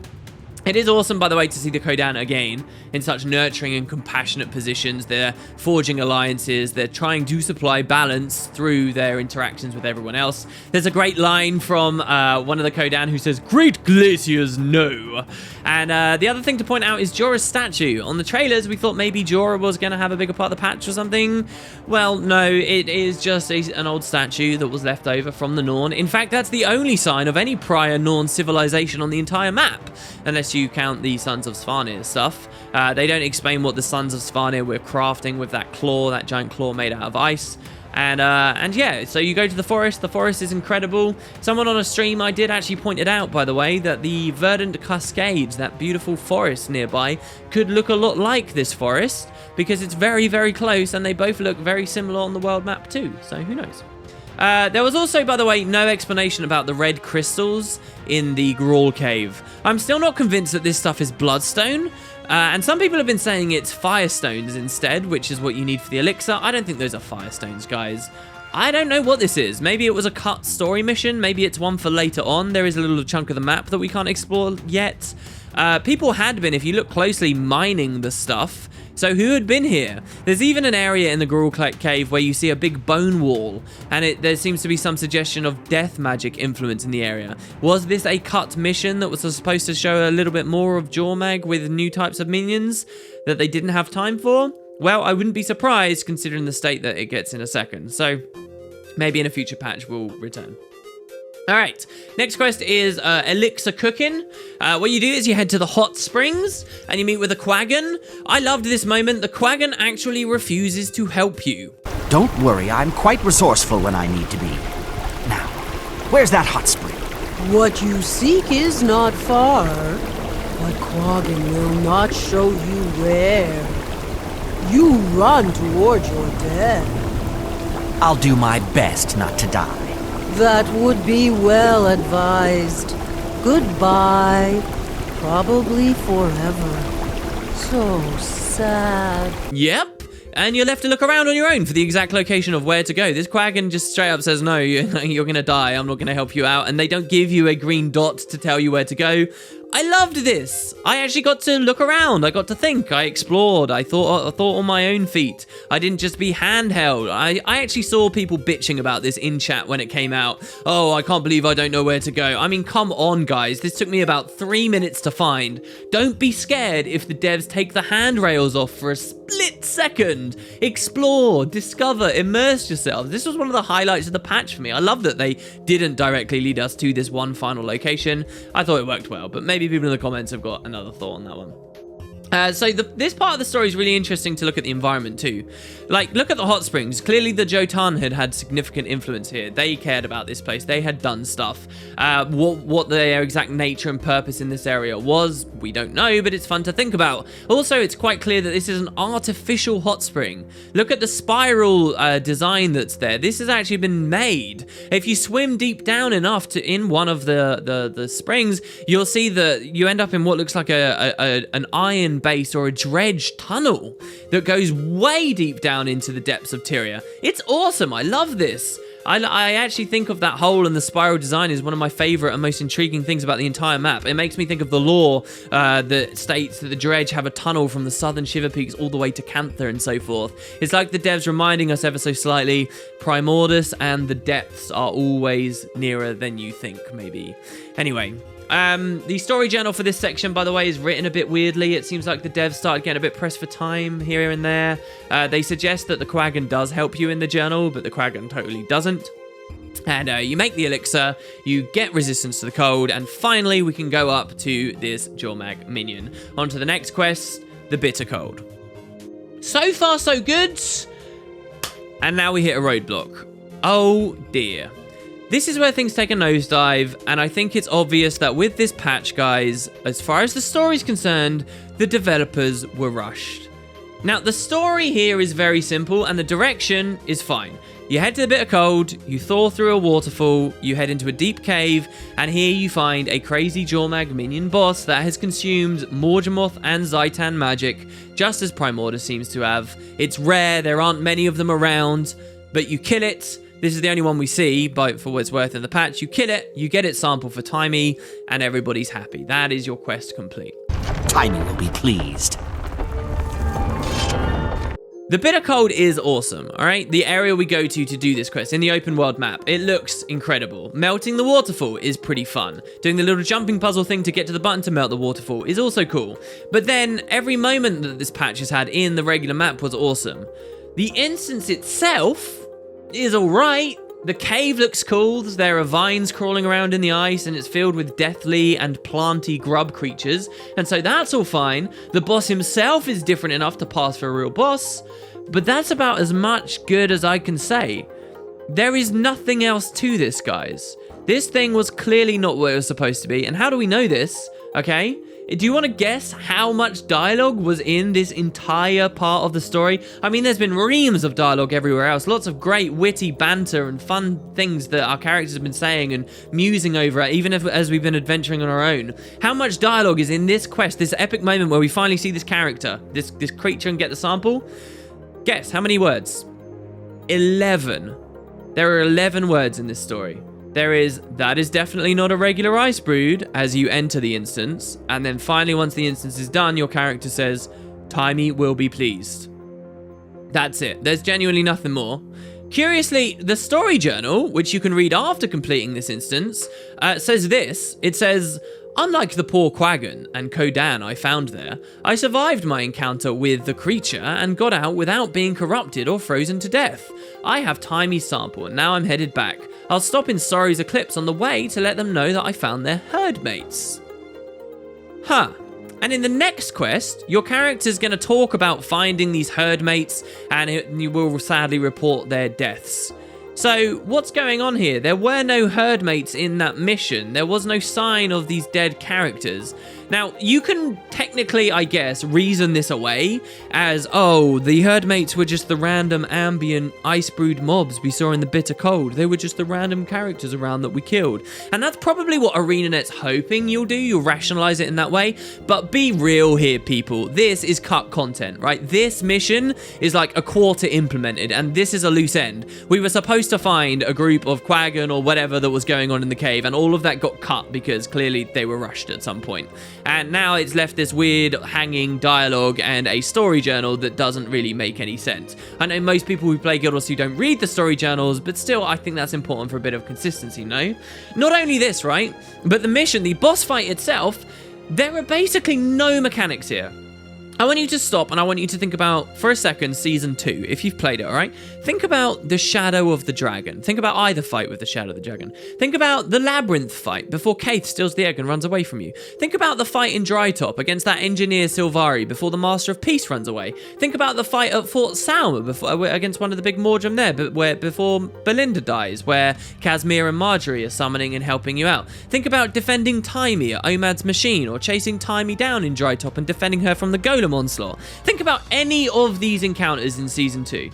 It is awesome, by the way, to see the Kodan again in such nurturing and compassionate positions. They're forging alliances. They're trying to supply balance through their interactions with everyone else. There's a great line from one of the Kodan who says, "Great glaciers, no." And the other thing to point out is Jorah's statue. On the trailers, we thought maybe Jorah was going to have a bigger part of the patch or something. Well, no, it is just an old statue that was left over from the Norn. In fact, that's the only sign of any prior Norn civilization on the entire map, unless you count the Sons of Svanir stuff. They don't explain what the Sons of Svanir were crafting with that claw, that giant claw made out of ice. And yeah, so you go to the forest. The forest is incredible. Someone on a stream, I did actually point it out, by the way, that the verdant cascades, that beautiful forest nearby, could look a lot like this forest, because it's very, very close, and they both look very similar on the world map too, so who knows. There was also, by the way, no explanation about the red crystals in the Grawl Cave. I'm still not convinced that this stuff is bloodstone, and some people have been saying it's firestones instead, which is what you need for the elixir. I don't think those are firestones, guys. I don't know what this is. Maybe it was a cut story mission. Maybe it's one for later on. There is a little chunk of the map that we can't explore yet. People had been, if you look closely, mining the stuff. So who had been here? There's even an area in the Grawl Cave where you see a big bone wall, and there seems to be some suggestion of death magic influence in the area. Was this a cut mission that was supposed to show a little bit more of Jormag with new types of minions that they didn't have time for? Well, I wouldn't be surprised considering the state that it gets in a second. So maybe in a future patch we'll return. All right, next quest is elixir cooking. What you do is you head to the hot springs and you meet with a quaggan. I loved this moment. The quaggan actually refuses to help you. Don't worry, I'm quite resourceful when I need to be. Now, where's that hot spring? What you seek is not far, but Quaggan will not show you where. You run toward your death. I'll do my best not to die. That would be well advised. Goodbye. Probably forever. So sad. Yep. And you're left to look around on your own for the exact location of where to go. This quaggan just straight up says, no, you're gonna die. I'm not gonna help you out. And they don't give you a green dot to tell you where to go. I loved this. I actually got to look around. I got to think. I explored. I thought on my own feet. I didn't just be handheld. I actually saw people bitching about this in chat when it came out. Oh, I can't believe I don't know where to go. I mean, come on, guys. This took me about 3 minutes to find. Don't be scared if the devs take the handrails off for a split second. Explore, discover, immerse yourself. This was one of the highlights of the patch for me. I love that they didn't directly lead us to this one final location. I thought it worked well, but maybe people in the comments have got another thought on that one. So this part of the story is really interesting to look at the environment too. Like, look at the hot springs. Clearly the Jotun had significant influence here. They cared about this place. They had done stuff. What their exact nature and purpose in this area was, we don't know, but it's fun to think about. Also, it's quite clear that this is an artificial hot spring. Look at the spiral design that's there. This has actually been made. If you swim deep down enough in one of the springs, you'll see that you end up in what looks like an iron base or a dredge tunnel that goes way deep down into the depths of Tyria. It's awesome. I love this. I actually think of that hole and the spiral design as one of my favorite and most intriguing things about the entire map. It makes me think of the lore that states that the dredge have a tunnel from the southern Shiver Peaks all the way to Cantha and so forth. It's like the devs reminding us ever so slightly, Primordus and the depths are always nearer than you think, maybe. Anyway, the story journal for this section, by the way, is written a bit weirdly. It seems like the devs started getting a bit pressed for time here and there. They suggest that the quaggan does help you in the journal, but the quaggan totally doesn't. And you make the elixir, you get resistance to the cold, and finally we can go up to this Jormag minion. On to the next quest, the Bitter Cold. So far, so good. And now we hit a roadblock. Oh dear. This is where things take a nosedive, and I think it's obvious that with this patch, guys, as far as the story's concerned, the developers were rushed. Now, the story here is very simple, and the direction is fine. You head to the Bitter Cold, you thaw through a waterfall, you head into a deep cave, and here you find a crazy Jormag minion boss that has consumed Morgemoth and Zaitan magic, just as Primordius seems to have. It's rare, there aren't many of them around, but you kill it. This is the only one we see, but for what it's worth in the patch. You kill it, you get its sample for Timey, and everybody's happy. That is your quest complete. Timey will be pleased. The Bitter Cold is awesome, alright? The area we go to do this quest in the open world map, it looks incredible. Melting the waterfall is pretty fun. Doing the little jumping puzzle thing to get to the button to melt the waterfall is also cool. But then, every moment that this patch has had in the regular map was awesome. The instance itself is alright. The cave looks cool. There are vines crawling around in the ice, and it's filled with deathly and planty grub creatures, and so that's all fine. The boss himself is different enough to pass for a real boss, but that's about as much good as I can say. There is nothing else to this, guys. This thing was clearly not what it was supposed to be, and how do we know this? Okay? Do you want to guess how much dialogue was in this entire part of the story? I mean, there's been reams of dialogue everywhere else. Lots of great witty banter and fun things that our characters have been saying and musing over it, even as we've been adventuring on our own. How much dialogue is in this quest, this epic moment where we finally see this character, this creature, and get the sample? Guess, how many words? 11. There are 11 words in this story. There is, that is definitely not a regular ice brood, as you enter the instance, and then finally once the instance is done, your character says, Timey will be pleased. That's it. There's genuinely nothing more. Curiously, the story journal, which you can read after completing this instance, says this. It says, unlike the poor Quaggan and Kodan I found there, I survived my encounter with the creature and got out without being corrupted or frozen to death. I have Timey's sample and now I'm headed back. I'll stop in Sorry's Eclipse on the way to let them know that I found their herd mates. Huh. And in the next quest, your character's going to talk about finding these herd mates, and you will sadly report their deaths. So, what's going on here? There were no herd mates in that mission. There was no sign of these dead characters. Now, you can technically, I guess, reason this away as, oh, the herd mates were just the random ambient ice brood mobs we saw in the Bitter Cold. They were just the random characters around that we killed. And that's probably what ArenaNet's hoping you'll do. You'll rationalize it in that way. But be real here, people. This is cut content, right? This mission is like a quarter implemented, and this is a loose end. We were supposed to find a group of Quaggan or whatever that was going on in the cave, and all of that got cut because clearly they were rushed at some point. And now it's left this weird hanging dialogue and a story journal that doesn't really make any sense. I know most people who play Guild Wars 2 don't read the story journals, but still I think that's important for a bit of consistency, no? Not only this, right? But the mission, the boss fight itself, there are basically no mechanics here. I want you to stop and I want you to think about, for a second, Season 2, if you've played it, alright? Think about the Shadow of the Dragon. Think about either fight with the Shadow of the Dragon. Think about the Labyrinth fight before Kaith steals the egg and runs away from you. Think about the fight in Drytop against that engineer Silvari before the Master of Peace runs away. Think about the fight at Fort Salma against one of the big Morgem there, before Belinda dies, where Casimir and Marjorie are summoning and helping you out. Think about defending Timey at Omad's machine, or chasing Timey down in Drytop and defending her from the Golem onslaught. Think about any of these encounters in Season 2.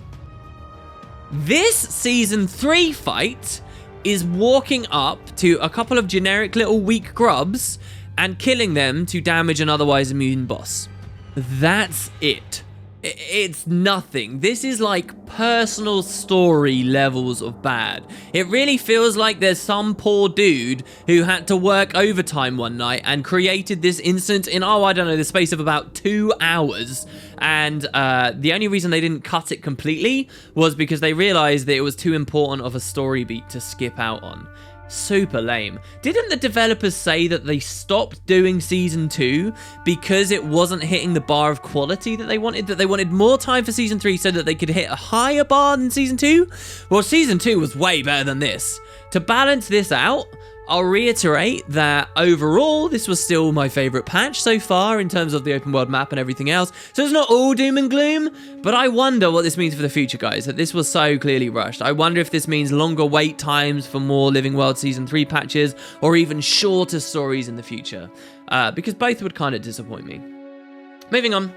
This Season 3 fight is walking up to a couple of generic little weak grubs and killing them to damage an otherwise immune boss. That's it. It's nothing. This is like personal story levels of bad. It really feels like there's some poor dude who had to work overtime one night and created this instance in, I don't know, the space of about 2 hours. And the only reason they didn't cut it completely was because they realized that it was too important of a story beat to skip out on. Super lame. Didn't the developers say that they stopped doing Season 2 because it wasn't hitting the bar of quality that they wanted? That they wanted more time for Season 3 so that they could hit a higher bar than Season 2? Well, Season 2 was way better than this. To balance this out, I'll reiterate that overall, this was still my favorite patch so far in terms of the open world map and everything else. So it's not all doom and gloom, but I wonder what this means for the future, guys, that this was so clearly rushed. I wonder if this means longer wait times for more Living World Season 3 patches, or even shorter stories in the future, because both would kind of disappoint me. Moving on,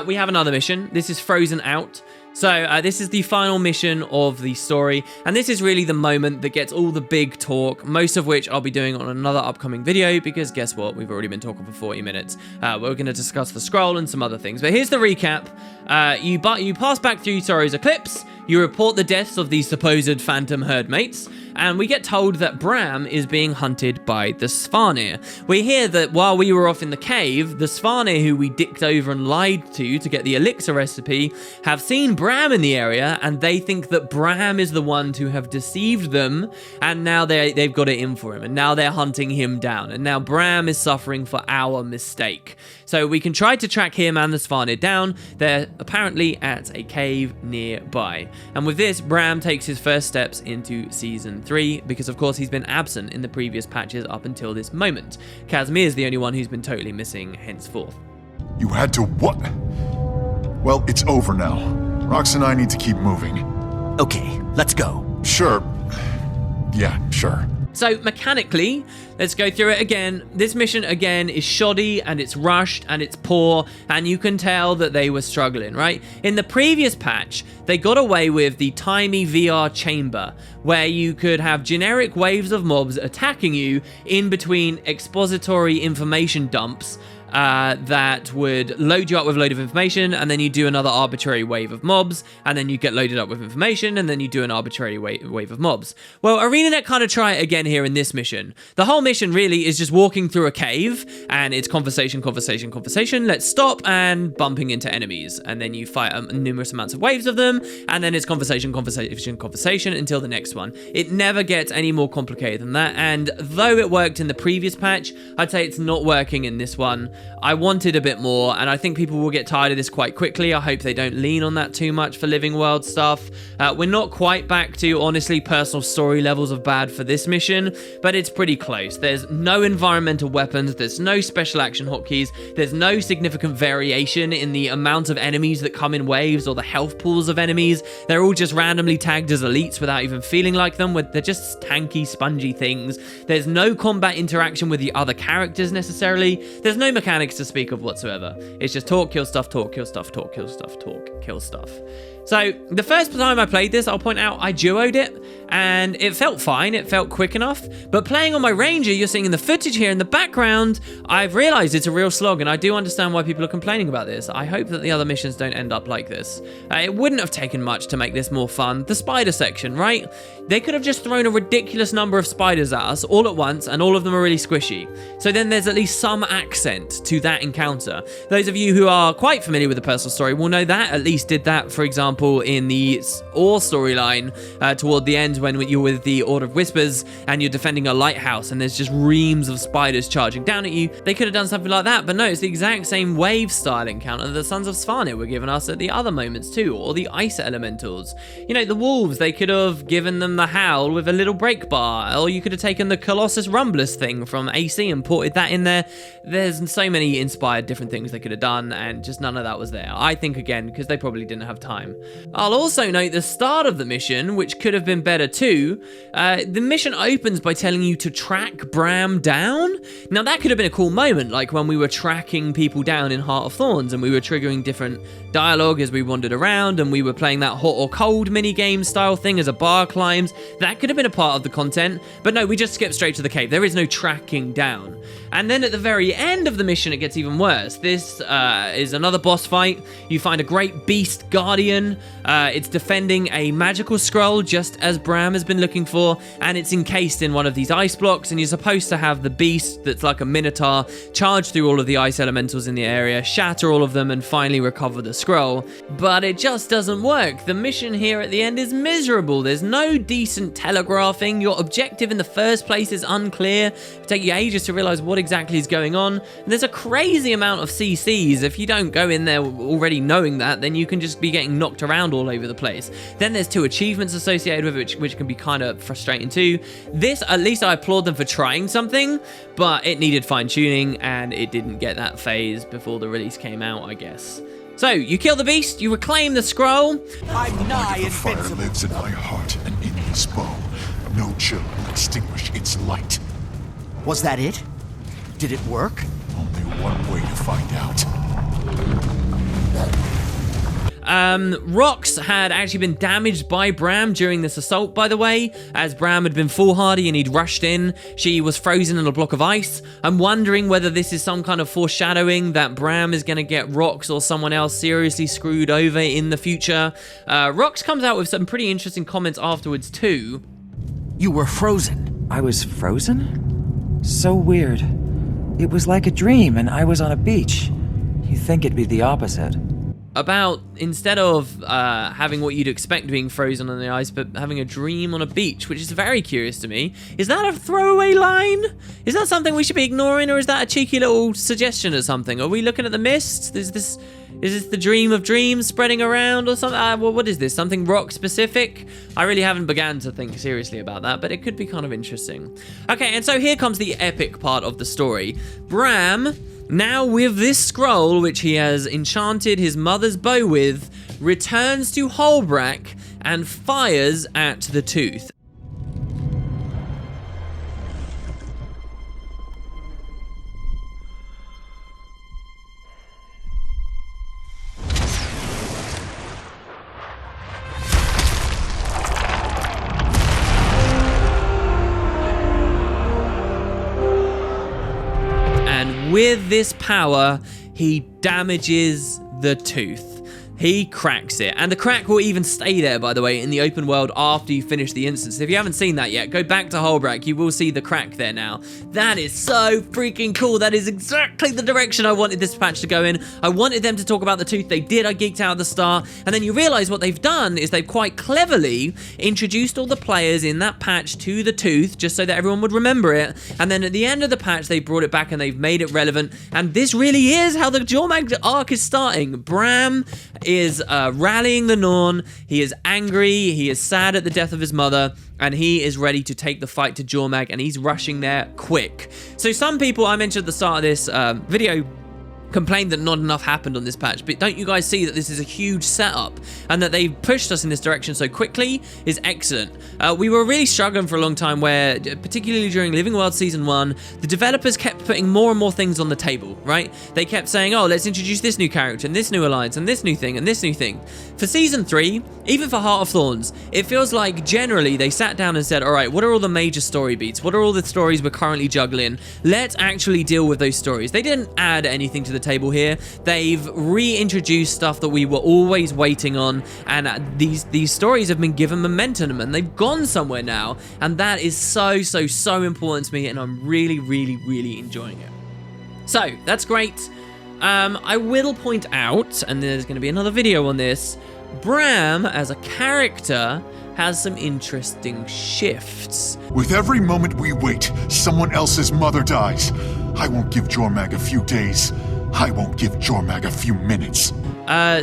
we have another mission. This is Frozen Out. So this is the final mission of the story, and this is really the moment that gets all the big talk, most of which I'll be doing on another upcoming video, because guess what? We've already been talking for 40 minutes. We're going to discuss the scroll and some other things, but here's the recap. You pass back through Sorrow's Eclipse, you report the deaths of these supposed phantom herd mates, and we get told that Bram is being hunted by the Svanir. We hear that while we were off in the cave, the Svanir who we dicked over and lied to get the elixir recipe have seen Bram in the area, and they think that Bram is the one to have deceived them, and now they've got it in for him, and now they're hunting him down, and now Bram is suffering for our mistake. So we can try to track him and the Svanir down. They're apparently at a cave nearby. And with this, Bram takes his first steps into Season 3, because of course he's been absent in the previous patches up until this moment. Kazmir's the only one who's been totally missing henceforth. You had to what? Well, it's over now. Rox and I need to keep moving. Okay, let's go. Sure. Yeah, sure. So mechanically, let's go through it again. This mission again is shoddy, and it's rushed, and it's poor, and you can tell that they were struggling, right? In the previous patch, they got away with the tiny VR chamber, where you could have generic waves of mobs attacking you in between expository information dumps that would load you up with a load of information, and then you do another arbitrary wave of mobs, and then you get loaded up with information, and then you do an arbitrary wave of mobs. Well, ArenaNet kind of try it again here in this mission. The whole mission really is just walking through a cave, and it's conversation, let's stop, and bumping into enemies, and then you fight numerous amounts of waves of them, and then it's conversation until the next one. It never gets any more complicated than that, and though it worked in the previous patch, I'd say it's not working in this one. I wanted a bit more, and I think people will get tired of this quite quickly. I hope they don't lean on that too much for Living World stuff. We're not quite back to, honestly, personal story levels of bad for this mission, but it's pretty close. There's no environmental weapons, there's no special action hotkeys, there's no significant variation in the amount of enemies that come in waves or the health pools of enemies. They're all just randomly tagged as elites without even feeling like them. They're just tanky, spongy things. There's no combat interaction with the other characters necessarily. There's no mechanics to speak of whatsoever. It's just talk, kill stuff, talk, kill stuff, talk, kill stuff, talk, kill stuff. So the first time I played this, I'll point out, I duoed it, and it felt fine, it felt quick enough, but playing on my Ranger, you're seeing in the footage here in the background, I've realized it's a real slog, and I do understand why people are complaining about this. I hope that the other missions don't end up like this. It wouldn't have taken much to make this more fun. The spider section, right? They could have just thrown a ridiculous number of spiders at us all at once, and all of them are really squishy. So then there's at least some accent to that encounter. Those of you who are quite familiar with the personal story will know that at least did that, for example, in the Ore storyline toward the end when you're with the Order of Whispers and you're defending a lighthouse and there's just reams of spiders charging down at you. They could have done something like that, but no, it's the exact same wave style encounter that the Sons of Svanir were giving us at the other moments too, or the Ice Elementals. You know, the Wolves, they could have given them the Howl with a little break bar, or you could have taken the Colossus Rumblers thing from AC and ported that in there. There's so many inspired different things they could have done, and just none of that was there. I think, again, because they probably didn't have time. I'll also note the start of the mission, which could have been better too. The mission opens by telling you to track Bram down. Now that could have been a cool moment, like when we were tracking people down in Heart of Thorns and we were triggering different dialogue as we wandered around and we were playing that hot or cold minigame style thing as a bar climbs. That could have been a part of the content, but no, we just skipped straight to the cave. There is no tracking down. And then at the very end of the mission, it gets even worse. This is another boss fight. You find a great beast guardian. It's defending a magical scroll, just as Bram has been looking for, and it's encased in one of these ice blocks, and you're supposed to have the beast that's like a minotaur charge through all of the ice elementals in the area, shatter all of them, and finally recover the scroll. But it just doesn't work. The mission here at the end is miserable. There's no decent telegraphing. Your objective in the first place is unclear. It'll take you ages to realize what exactly is going on. And there's a crazy amount of CCs. If you don't go in there already knowing that, then you can just be getting knocked around all over the place. Then there's 2 achievements associated with it, which can be kind of frustrating too. This, at least I applaud them for trying something, but it needed fine-tuning, and it didn't get that phase before the release came out, I guess. So, you kill the beast, you reclaim the scroll. I'm nigh The fire invincible. lives in my heart and in this bow. No chill will extinguish its light. Was that it? Did it work? Only one way to find out. Rox had actually been damaged by Bram during this assault, by the way, as Bram had been foolhardy and he'd rushed in. She was frozen in a block of ice. I'm wondering whether this is some kind of foreshadowing that Bram is going to get Rox or someone else seriously screwed over in the future. Rox comes out with some pretty interesting comments afterwards too. You were frozen. I was frozen? So weird. It was like a dream and I was on a beach. You'd think it'd be the opposite. About, instead of having what you'd expect being frozen on the ice, but having a dream on a beach, which is very curious to me. Is that a throwaway line? Is that something we should be ignoring, or is that a cheeky little suggestion or something? Are we looking at the mist? Is this the dream of dreams spreading around or something? Well, what is this? Something rock specific? I really haven't began to think seriously about that, but it could be kind of interesting. Okay, and so here comes the epic part of the story. Bram, now with this scroll, which he has enchanted his mother's bow with, returns to Holbrack and fires at the tooth. With this power, he damages the tooth. He cracks it, and the crack will even stay there, by the way, in the open world after you finish the instance. If you haven't seen that yet, go back to Holbrack. You will see the crack there now. That is so freaking cool. That is exactly the direction I wanted this patch to go in. I wanted them to talk about the tooth. They did. I geeked out at the start, and then you realize what they've done is they've quite cleverly introduced all the players in that patch to the tooth, just so that everyone would remember it, and then at the end of the patch, they brought it back and they've made it relevant, and this really is how the Jormag arc is starting. Bram is rallying the Norn. He is angry, he is sad at the death of his mother, and he is ready to take the fight to Jormag, and he's rushing there quick. So some people, I mentioned at the start of this video, complained that not enough happened on this patch, but don't you guys see that this is a huge setup, and that they've pushed us in this direction so quickly is excellent. We were really struggling for a long time where, particularly during Living World Season 1, the developers kept putting more and more things on the table, right? They kept saying, oh, let's introduce this new character, and this new alliance, and this new thing, and this new thing. For Season 3, even for Heart of Thorns, it feels like generally they sat down and said, all right, what are all the major story beats? What are all the stories we're currently juggling? Let's actually deal with those stories. They didn't add anything to the table here. They've reintroduced stuff that we were always waiting on, and these stories have been given momentum, and they've gone somewhere now, and that is so important to me, and I'm really enjoying it. So that's great. I will point out, and there's going to be another video on this, Bram as a character has some interesting shifts. With every moment we wait, someone else's mother dies. I won't give Jormag a few days. I won't give Jormag a few minutes.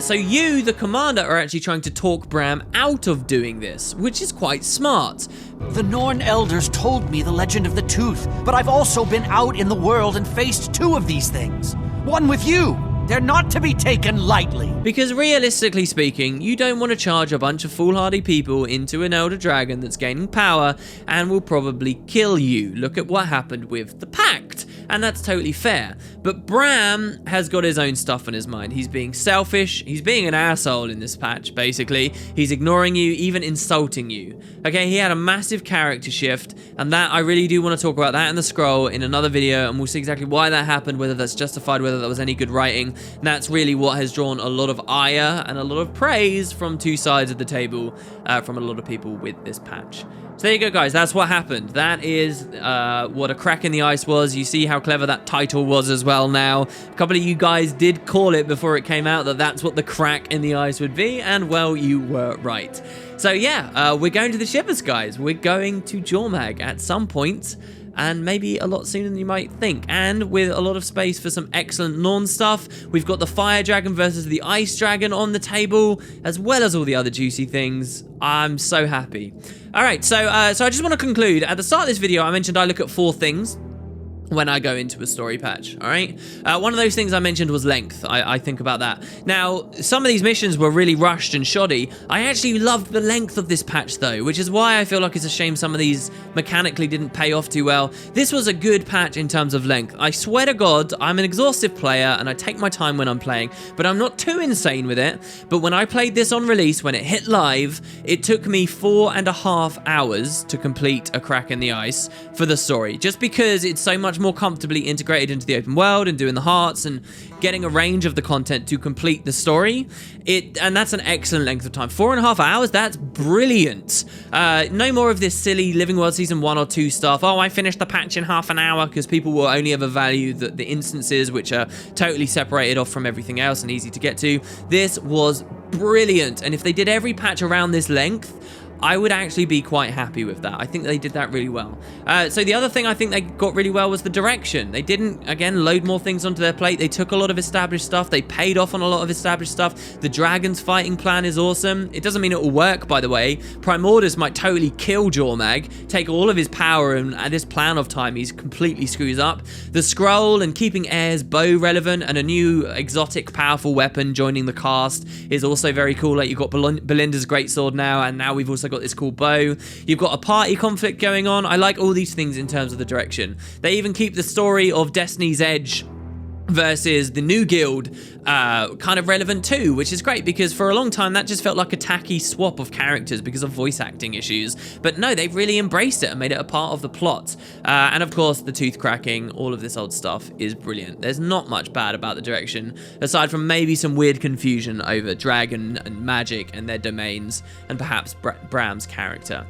So you, the commander, are actually trying to talk Bram out of doing this, which is quite smart. The Norn elders told me the legend of the tooth, but I've also been out in the world and faced 2 of these things. One with you. They're not to be taken lightly. Because realistically speaking, you don't want to charge a bunch of foolhardy people into an elder dragon that's gaining power and will probably kill you. Look at what happened with the Pact. and that's totally fair. But Bram has got his own stuff on his mind. He's being selfish, he's being an asshole in this patch, basically. He's ignoring you, even insulting you. Okay, he had a massive character shift, and that, I really do want to talk about that in the scroll in another video, and we'll see exactly why that happened, whether that's justified, whether that was any good writing. And that's really what has drawn a lot of ire and a lot of praise from two sides of the table, from a lot of people with this patch. So there you go, guys. That's what happened. That is what a crack in the ice was. You see how clever that title was as well now. A couple of you guys did call it before it came out that that's what the crack in the ice would be, and well, you were right. So yeah, we're going to the Shivers, guys. We're going to Jormag at some point, and maybe a lot sooner than you might think, and with a lot of space for some excellent Norn stuff. We've got the Fire Dragon versus the Ice Dragon on the table, as well as all the other juicy things. I'm so happy. All right, so I just want to conclude. At the start of this video, I mentioned I look at 4 things when I go into a story patch, all right? One of those things I mentioned was length. I think about that. Now, some of these missions were really rushed and shoddy. I actually loved the length of this patch, though, which is why I feel like it's a shame some of these mechanically didn't pay off too well. This was a good patch in terms of length. I swear to God, I'm an exhaustive player, and I take my time when I'm playing, but I'm not too insane with it. But when I played this on release, when it hit live, it took me 4.5 hours to complete A Crack in the Ice for the story, just because it's so much more comfortably integrated into the open world and doing the hearts and getting a range of the content to complete the story. And that's an excellent length of time. 4.5 hours, that's brilliant. No more of this silly Living World Season 1 or 2 stuff. Oh, I finished the patch in half an hour, because people will only ever value the instances which are totally separated off from everything else and easy to get to. This was brilliant, and if they did every patch around this length, I would actually be quite happy with that. I think they did that really well. So the other thing I think they got really well was the direction. They didn't, again, load more things onto their plate. They took a lot of established stuff. They paid off on a lot of established stuff. The Dragon's fighting plan is awesome. It doesn't mean it will work, by the way. Primordus might totally kill Jormag, take all of his power, and at this plan of time, he's completely screws up. The scroll and keeping Air's bow relevant and a new exotic powerful weapon joining the cast is also very cool. Like, you've got Belinda's greatsword now, and now we've also got this cool bow. You've got a party conflict going on. I like all these things in terms of the direction. They even keep the story of Destiny's Edge versus the new guild kind of relevant too, which is great, because for a long time that just felt like a tacky swap of characters because of voice acting issues. But no, they've really embraced it and made it a part of the plot. And of course, the tooth cracking, all of this old stuff is brilliant. There's not much bad about the direction, aside from maybe some weird confusion over dragon and magic and their domains, and perhaps Bram's character.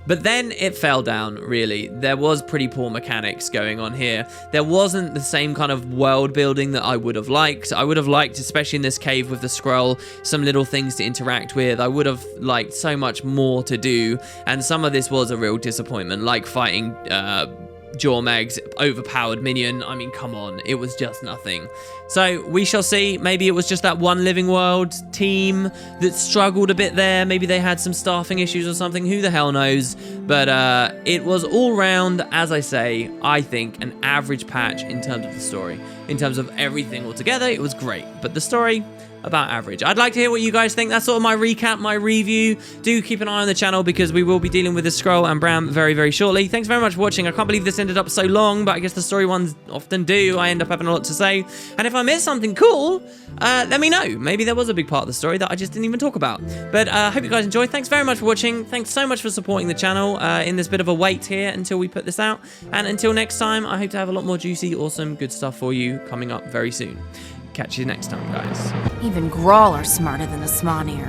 But then it fell down, really. There was pretty poor mechanics going on here. There wasn't the same kind of world building that I would have liked. I would have liked, especially in this cave with the scroll, some little things to interact with. I would have liked so much more to do, and some of this was a real disappointment, like fighting Jormag's overpowered minion. I mean, come on, it was just nothing. So we shall see. Maybe it was just that one Living World team that struggled a bit there. Maybe they had some staffing issues or something. Who the hell knows? But it was all round, as I say, I think an average patch in terms of the story. In terms of everything altogether, it was great. But the story, about average. I'd like to hear what you guys think. That's sort of my recap, my review. Do keep an eye on the channel, because we will be dealing with the scroll and Bram very, very shortly. Thanks very much for watching. I can't believe this ended up so long, but I guess the story ones often do. I end up having a lot to say. And if I missed something cool, let me know. Maybe there was a big part of the story that I just didn't even talk about. But I hope you guys enjoyed. Thanks very much for watching. Thanks so much for supporting the channel in this bit of a wait here until we put this out. And until next time, I hope to have a lot more juicy, awesome, good stuff for you coming up very soon. Catch you next time, guys. Even Grawl are smarter than the Smaneer.